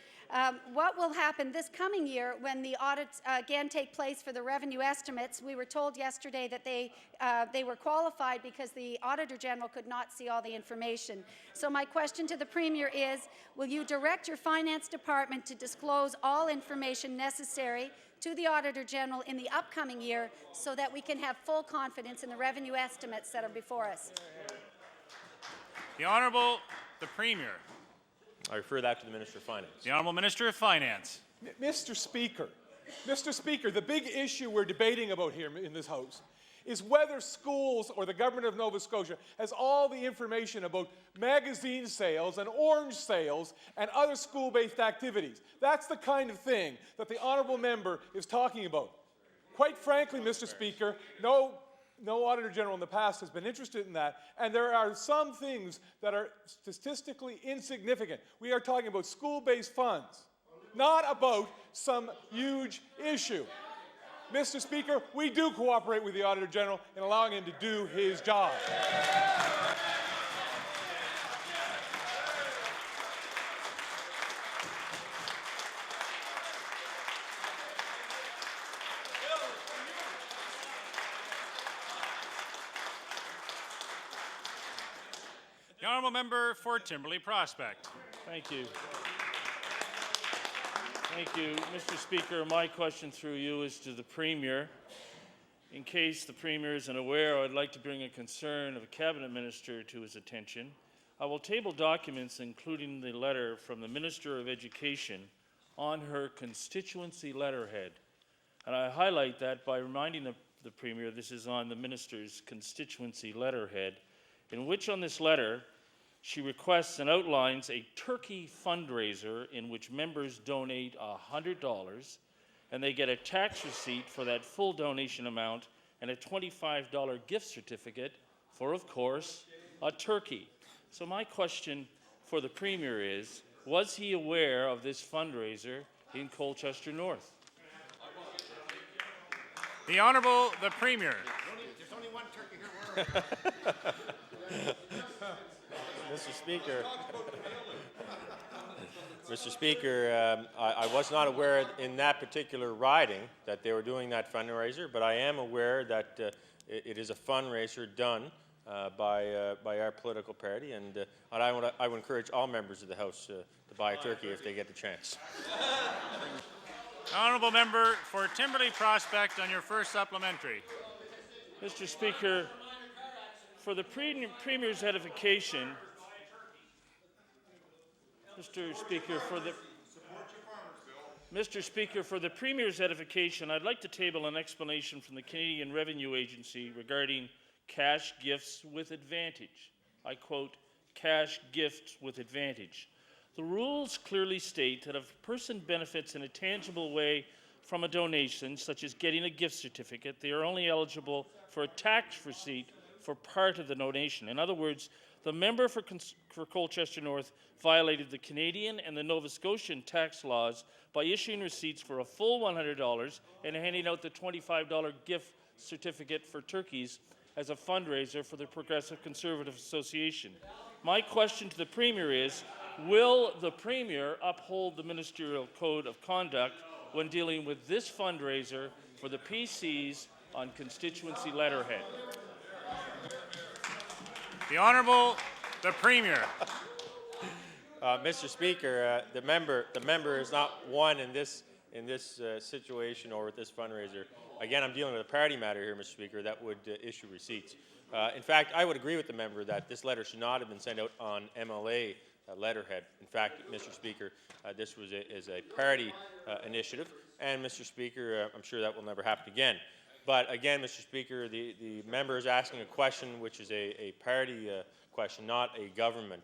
what will happen this coming year when the audits again take place for the revenue estimates. We were told yesterday that they were qualified because the Auditor General could not see all the information. So my question to the Premier is, will you direct your Finance Department to disclose all information necessary to the Auditor General in the upcoming year so that we can have full confidence in the revenue estimates that are before us? The Honourable the Premier. I refer that to the Minister of Finance. The Honourable Minister of Finance. Mr. Speaker, the big issue we're debating about here in this House is whether schools or the government of Nova Scotia has all the information about magazine sales and orange sales and other school-based activities. That's the kind of thing that the honourable member is talking about. Quite frankly, Mr. Speaker, no Auditor General in the past has been interested in that, and there are some things that are statistically insignificant. We are talking about school-based funds, not about some huge issue. Mr. Speaker, we do cooperate with the Auditor General in allowing him to do his job. The honourable member for Timberley Prospect. Thank you. Thank you. Mr. Speaker, my question through you is to the Premier. In case the Premier isn't aware, I'd like to bring a concern of a Cabinet Minister to his attention. I will table documents including the letter from the Minister of Education on her constituency letterhead. And I highlight that by reminding the Premier this is on the Minister's constituency letterhead, in which on this letter She requests and outlines a turkey fundraiser in which members donate $100 and they get a tax receipt for that full donation amount and a $25 gift certificate for, of course, a turkey. So my question for the Premier is, was he aware of this fundraiser in Colchester North? The Honourable the Premier. There's only one turkey here. Mr. Speaker, Mr. Speaker, I was not aware in that particular riding that they were doing that fundraiser, but I am aware that it is a fundraiser done by our political party, and I would encourage all members of the House to buy a turkey if they get the chance. Honourable member for Timberley Prospect on your first supplementary. Mr. Speaker, for the Premier's edification, Mr. Speaker, for the Premier's edification, I'd like to table an explanation from the Canadian Revenue Agency regarding cash gifts with advantage. I quote, cash gifts with advantage. The rules clearly state that if a person benefits in a tangible way from a donation, such as getting a gift certificate, they are only eligible for a tax receipt for part of the donation. In other words, the member for Colchester North violated the Canadian and the Nova Scotian tax laws by issuing receipts for a full $100 and handing out the $25 gift certificate for turkeys as a fundraiser for the Progressive Conservative Association. My question to the Premier is, will the Premier uphold the Ministerial Code of Conduct when dealing with this fundraiser for the PCs on constituency letterhead? The Honourable the Premier. Mr. Speaker, the member is not one in this situation or with this fundraiser. Again, I'm dealing with a party matter here, Mr. Speaker, that would issue receipts. In fact, I would agree with the member that this letter should not have been sent out on MLA letterhead. In fact, Mr. Speaker, this was a party initiative, and Mr. Speaker, I'm sure that will never happen again. But again, Mr. Speaker, the member is asking a question which is a party question, not a government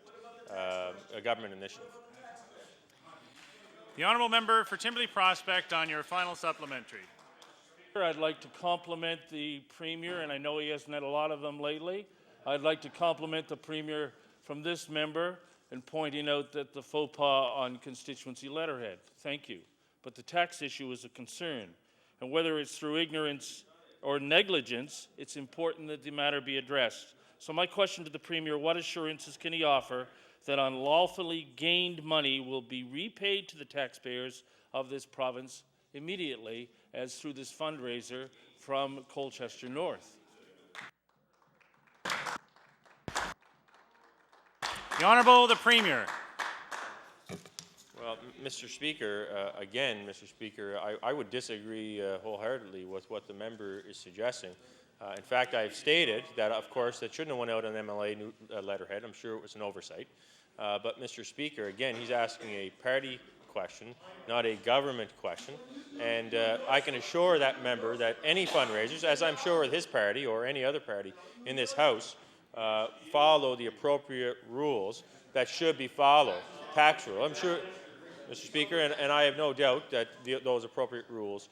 initiative. The Honourable Member for Timberley Prospect on your final supplementary. I'd like to compliment the Premier, and I know he hasn't had a lot of them lately. I'd like to compliment the Premier from this member in pointing out that the faux pas on constituency letterhead. Thank you. But the tax issue is a concern, and whether it's through ignorance or negligence, it's important that the matter be addressed. So my question to the Premier, what assurances can he offer that unlawfully gained money will be repaid to the taxpayers of this province immediately, as through this fundraiser from Colchester North? The Honourable the Premier. Well, Mr. Speaker, again, Mr. Speaker, I would disagree wholeheartedly with what the member is suggesting. In fact, I've stated that, of course, that shouldn't have went out on MLA letterhead. I'm sure it was an oversight. But, Mr. Speaker, again, he's asking a party question, not a government question. And I can assure that member that any fundraisers, as I'm sure with his party or any other party in this House, follow the appropriate rules that should be followed. Tax rule. I'm sure, Mr. Speaker, and I have no doubt that those appropriate rules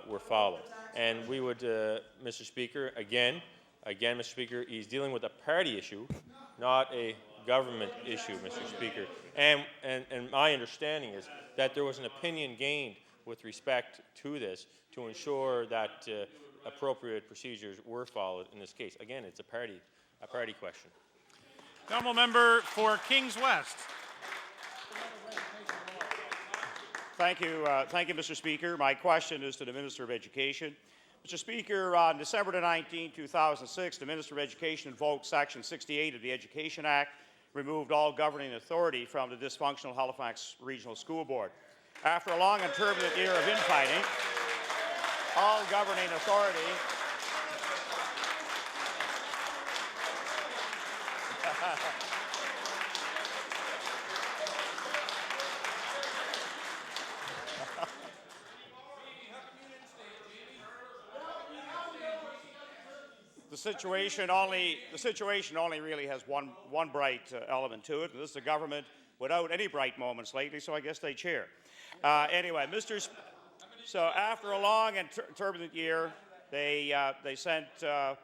were followed. And we would, Mr. Speaker, again, Mr. Speaker, he's dealing with a party issue, not a government issue, Mr. Speaker. And my understanding is that there was an opinion gained with respect to this to ensure that appropriate procedures were followed in this case. Again, it's a party question. The Honourable Member for Kings West. Thank you, Mr. Speaker. My question is to the Minister of Education. Mr. Speaker, on December 19, 2006, the Minister of Education invoked Section 68 of the Education Act, removed all governing authority from the dysfunctional Halifax Regional School Board. After a long and turbulent year of infighting, all governing authority situation only really has one bright element to it. This is a government without any bright moments lately, so I guess they cheer. Anyway, so after a long and turbulent year, they sent the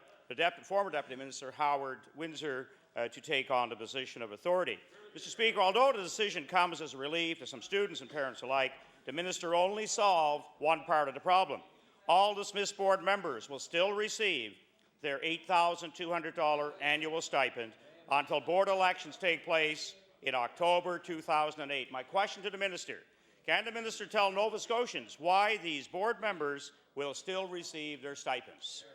former Deputy Minister Howard Windsor to take on the position of authority. Mr. Speaker, although the decision comes as a relief to some students and parents alike, the minister only solved one part of the problem. All dismissed board members will still receive their $8,200 annual stipend until board elections take place in October 2008. My question to the minister: can the minister tell Nova Scotians why these board members will still receive their stipends?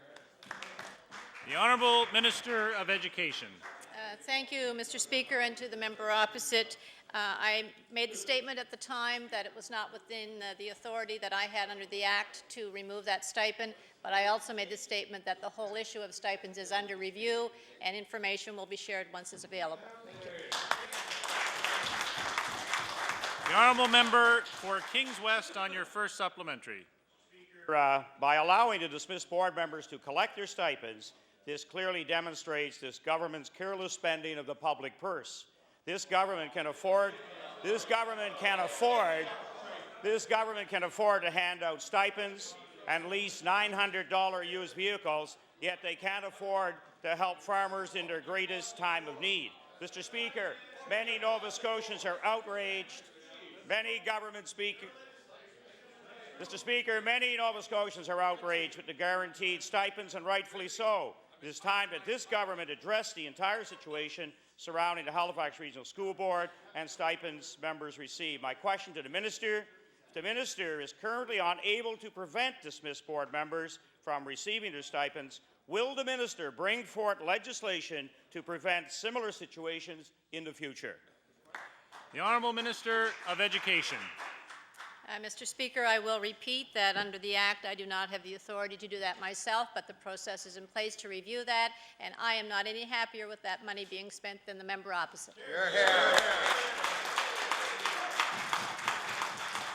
The Honourable Minister of Education. Thank you, Mr. Speaker, and to the member opposite. I made the statement at the time that it was not within the authority that I had under the Act to remove that stipend, but I also made the statement that the whole issue of stipends is under review and information will be shared once it's available. Thank you. The Honourable Member for Kings West on your first supplementary. By allowing the dismissed board members to collect their stipends, this clearly demonstrates this government's careless spending of the public purse. This government can afford to hand out stipends and lease $900 used vehicles, yet they can't afford to help farmers in their greatest time of need. Mr. Speaker, many Nova Scotians are outraged. Many Nova Scotians are outraged with the guaranteed stipends, and rightfully so. It is time that this government address the entire situation surrounding the Halifax Regional School Board and stipends members receive. My question to the minister: if the minister is currently unable to prevent dismissed board members from receiving their stipends, will the minister bring forth legislation to prevent similar situations in the future? The Honourable Minister of Education. Mr. Speaker, I will repeat that under the Act, I do not have the authority to do that myself, but the process is in place to review that, and I am not any happier with that money being spent than the member opposite. Hear, hear.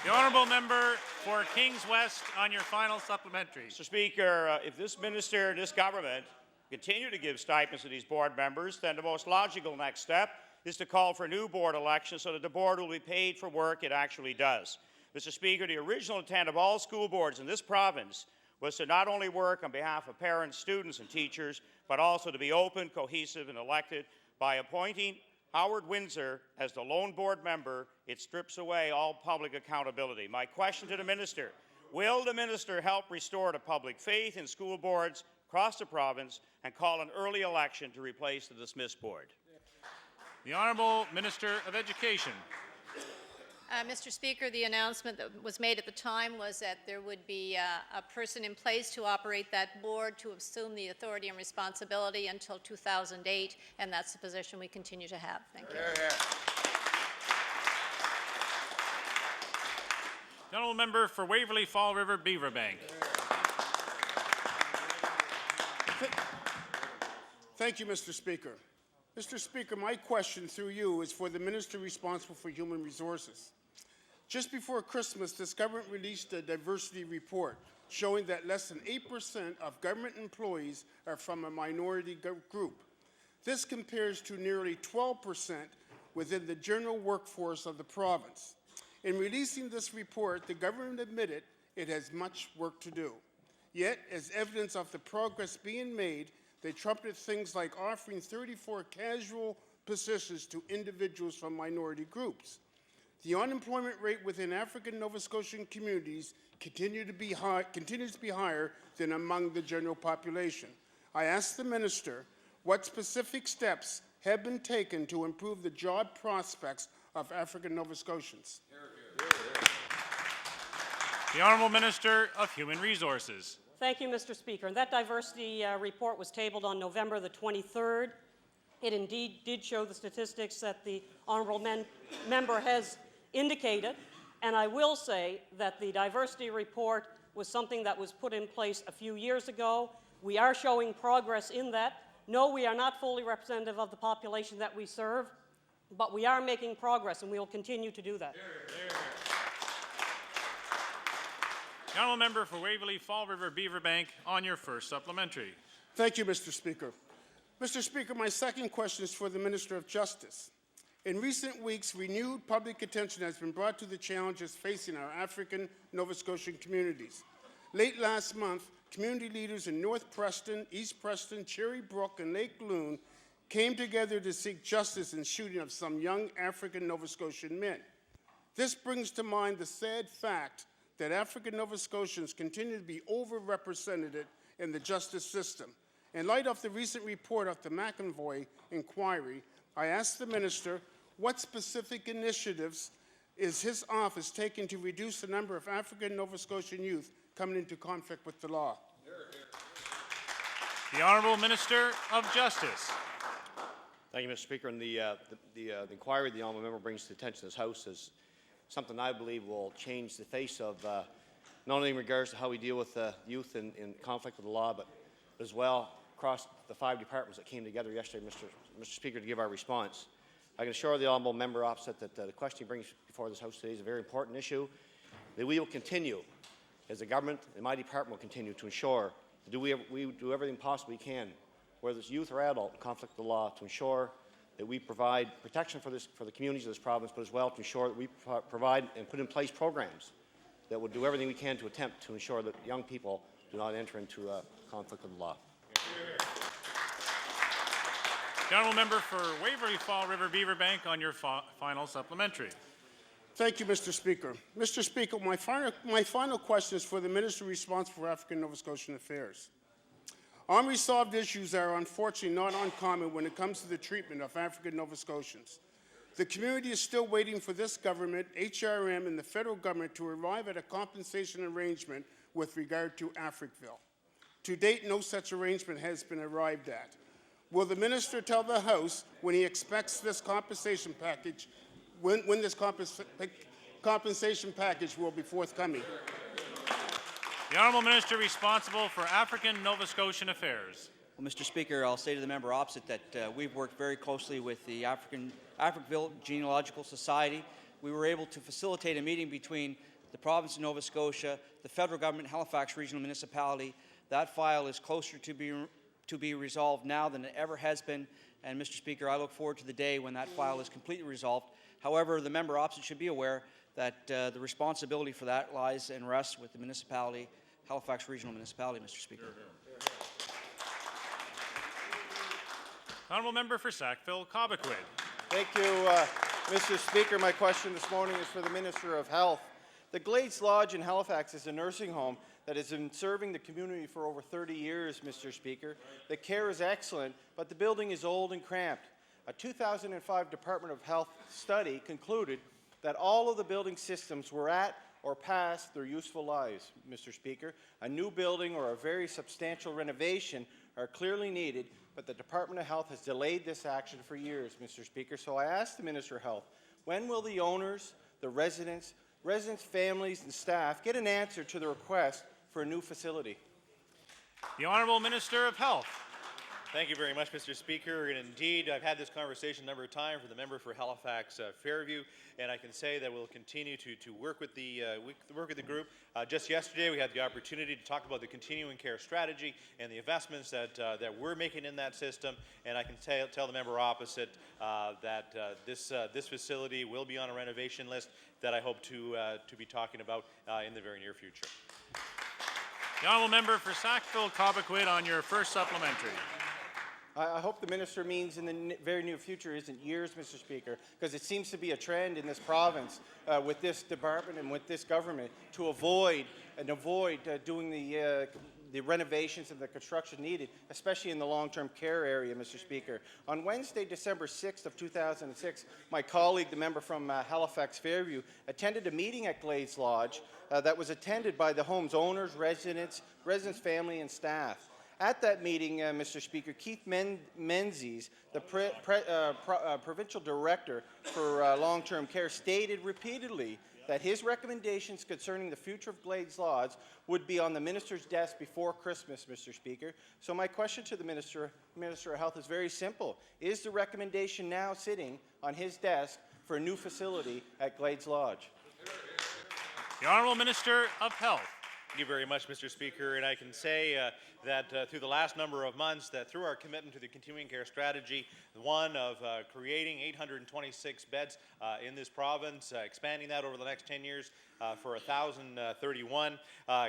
The Honourable Member for Kings West on your final supplementary. Mr. Speaker, if this minister and this government continue to give stipends to these board members, then the most logical next step is to call for new board elections so that the board will be paid for work it actually does. Mr. Speaker, the original intent of all school boards in this province was to not only work on behalf of parents, students, and teachers, but also to be open, cohesive, and elected. By appointing Howard Windsor as the lone board member, it strips away all public accountability. My question to the minister: will the minister help restore the public faith in school boards across the province and call an early election to replace the dismissed board? The Honourable Minister of Education. Mr. Speaker, the announcement that was made at the time was that there would be a person in place to operate that board to assume the authority and responsibility until 2008, and that's the position we continue to have. Thank you. The Honourable Member for Waverley Fall River Beaverbank. Thank you, Mr. Speaker. Mr. Speaker, my question through you is for the Minister responsible for Human Resources. Just before Christmas, this government released a diversity report showing that less than 8% of government employees are from a minority group. This compares to nearly 12% within the general workforce of the province. In releasing this report, the government admitted it has much work to do. Yet, as evidence of the progress being made, they trumpeted things like offering 34 casual positions to individuals from minority groups. The unemployment rate within African Nova Scotian communities continues to be higher than among the general population. I ask the minister what specific steps have been taken to improve the job prospects of African Nova Scotians. The Honourable Minister of Human Resources. Thank you, Mr. Speaker. And that diversity report was tabled on November the 23rd. It indeed did show the statistics that the honourable member has indicated, and I will say that the diversity report was something that was put in place a few years ago. We are showing progress in that. No, we are not fully representative of the population that we serve, but we are making progress, and we will continue to do that. The Honourable Member for Waverley Fall River Beaverbank on your first supplementary. Thank you, Mr. Speaker. Mr. Speaker, my second question is for the Minister of Justice. In recent weeks, renewed public attention has been brought to the challenges facing our African Nova Scotian communities. Late last month, community leaders in North Preston, East Preston, Cherry Brook, and Lake Loon came together to seek justice in the shooting of some young African Nova Scotian men. This brings to mind the sad fact that African Nova Scotians continue to be overrepresented in the justice system. In light of the recent report of the McEnvoy inquiry, I asked the Minister what specific initiatives is his office taking to reduce the number of African Nova Scotian youth coming into conflict with the law. The Honourable Minister of Justice. Thank you, Mr. Speaker. And the inquiry the honourable member brings to the attention of this House is something I believe will change the face of not only in regards to how we deal with youth in conflict with the law, but as well across the 5 departments that came together yesterday, Mr. Speaker, to give our response. I can assure the honourable member opposite that the question he brings before this House today is a very important issue, that we will continue, as a government and my department will continue to ensure that we do everything possible we can, whether it's youth or adult in conflict with the law, to ensure that we provide protection for the communities of this province, but as well to ensure that we provide and put in place programs that will do everything we can to attempt to ensure that young people do not enter into conflict with the law. The honourable member for Waverley Fall River Beaverbank on your final supplementary. Thank you, Mr. Speaker. Mr. Speaker, my final question is for the Minister responsible for African Nova Scotian Affairs. Unresolved issues are unfortunately not uncommon when it comes to the treatment of African Nova Scotians. The community is still waiting for this government, HRM, and the federal government to arrive at a compensation arrangement with regard to Africville. To date, no such arrangement has been arrived at. Will the minister tell the House when he expects this compensation package, when this compensation package will be forthcoming? The Honourable Minister responsible for African Nova Scotian Affairs. Well, Mr. Speaker, I'll say to the member opposite that we've worked very closely with the Africville Genealogical Society. We were able to facilitate a meeting between the province of Nova Scotia, the federal government, Halifax Regional Municipality. That file is closer to be resolved now than it ever has been. And, Mr. Speaker, I look forward to the day when that file is completely resolved. However, the member opposite should be aware that the responsibility for that lies and rests with the municipality, Halifax Regional Municipality, Mr. Speaker. Honourable member for Sackville-Cobequid. Thank you, Mr. Speaker. My question this morning is for the Minister of Health. The Glades Lodge in Halifax is a nursing home that has been serving the community for over 30 years, Mr. Speaker. The care is excellent, but the building is old and cramped. A 2005 Department of Health study concluded that all of the building systems were at or past their useful lives, Mr. Speaker. A new building or a very substantial renovation are clearly needed, but the Department of Health has delayed this action for years, Mr. Speaker. So I ask the Minister of Health, when will the owners, the residents, families, and staff get an answer to the request for a new facility? The Honourable Minister of Health. Thank you very much, Mr. Speaker. And indeed, I've had this conversation a number of times with the member for Halifax Fairview, and I can say that we'll continue to work with the group. Just yesterday, we had the opportunity to talk about the continuing care strategy and the investments that we're making in that system. And I can tell the member opposite that this facility will be on a renovation list that I hope to be talking about in the very near future. The Honourable member for Sackville-Cobequid on your first supplementary. I hope the minister means in the very near future isn't years, Mr. Speaker, because it seems to be a trend in this province with this department and with this government to avoid doing the renovations and the construction needed, especially in the long-term care area, Mr. Speaker. On Wednesday, December 6th of 2006, my colleague, the member from Halifax Fairview, attended a meeting at Glades Lodge that was attended by the home's owners, residents, family, and staff. At that meeting, Mr. Speaker, Keith Menzies, the provincial director for long-term care, stated repeatedly that his recommendations concerning the future of Glades Lodge would be on the minister's desk before Christmas, Mr. Speaker. So my question to the Minister of Health is very simple. Is the recommendation now sitting on his desk for a new facility at Glades Lodge? The Honourable Minister of Health. Thank you very much, Mr. Speaker. And I can say that through the last number of months, that through our commitment to the continuing care strategy, one of creating 826 beds in this province, expanding that over the next 10 years for 1,031,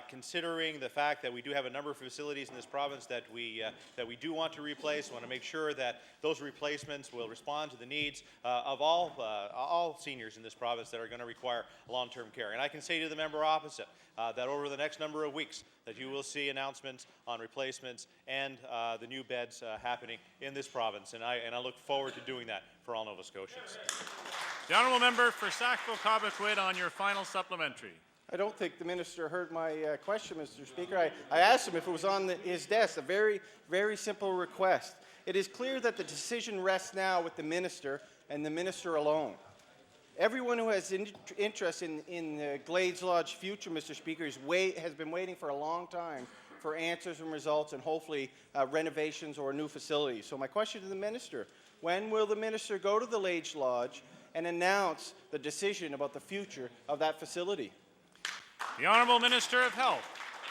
considering the fact that we do have a number of facilities in this province that we do want to replace. We want to make sure that those replacements will respond to the needs of all seniors in this province that are going to require long-term care. And I can say to the member opposite that over the next number of weeks that you will see announcements on replacements and the new beds happening in this province. And I look forward to doing that for all Nova Scotians. The honourable member for Sackville-Cobequid on your final supplementary. I don't think the minister heard my question, Mr. Speaker. I asked him if it was on his desk, a very, very simple request. It is clear that the decision rests now with the minister and the minister alone. Everyone who has interest in Glades Lodge future, Mr. Speaker, has been waiting for a long time for answers and results and hopefully renovations or new facilities. So my question to the minister, when will the minister go to the Glades Lodge and announce the decision about the future of that facility? The Honourable Minister of Health.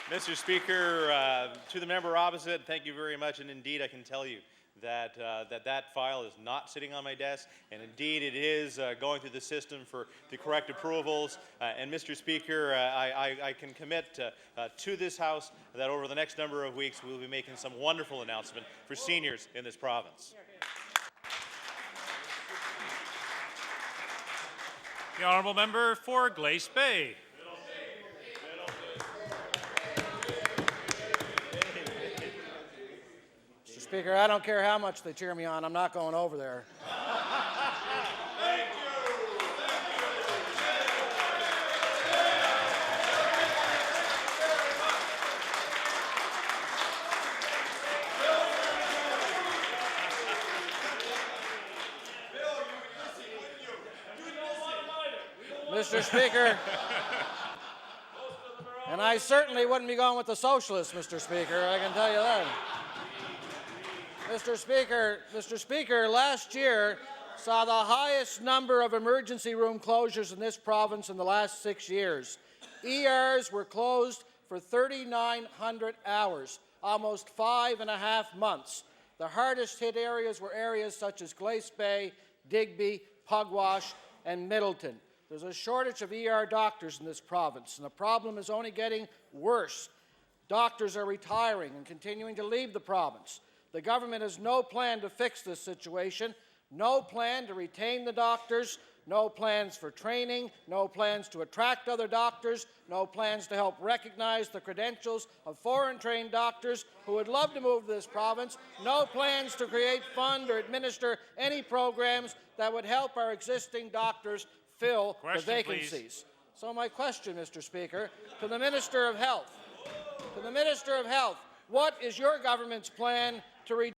Mr. Speaker, to the member opposite, thank you very much. And indeed, I can tell you that that file is not sitting on my desk, and indeed it is going through the system for the correct approvals. And Mr. Speaker, I can commit to this House that over the next number of weeks we will be making some wonderful announcement for seniors in this province. The honourable member for Glace Bay. Mr. Speaker, I don't care how much they cheer me on. I'm not going over there. Mr. Speaker, and I certainly wouldn't be going with the socialists, Mr. Speaker, I can tell you that. Mr. Speaker, last year saw the highest number of emergency room closures in this province in the last 6 years. ERs were closed for 3,900 hours, almost 5.5 months. The hardest hit areas were areas such as Glace Bay, Digby, Pugwash, and Middleton. There's a shortage of ER doctors in this province, and the problem is only getting worse. Doctors are retiring and continuing to leave the province. The government has no plan to fix this situation, no plan to retain the doctors, no plans for training, no plans to attract other doctors, no plans to help recognize the credentials of foreign-trained doctors who would love to move to this province, no plans to create, fund, or administer any programs that would help our existing doctors fill the vacancies. Please. So my question, Mr. Speaker, to the Minister of Health, what is your government's plan to reduce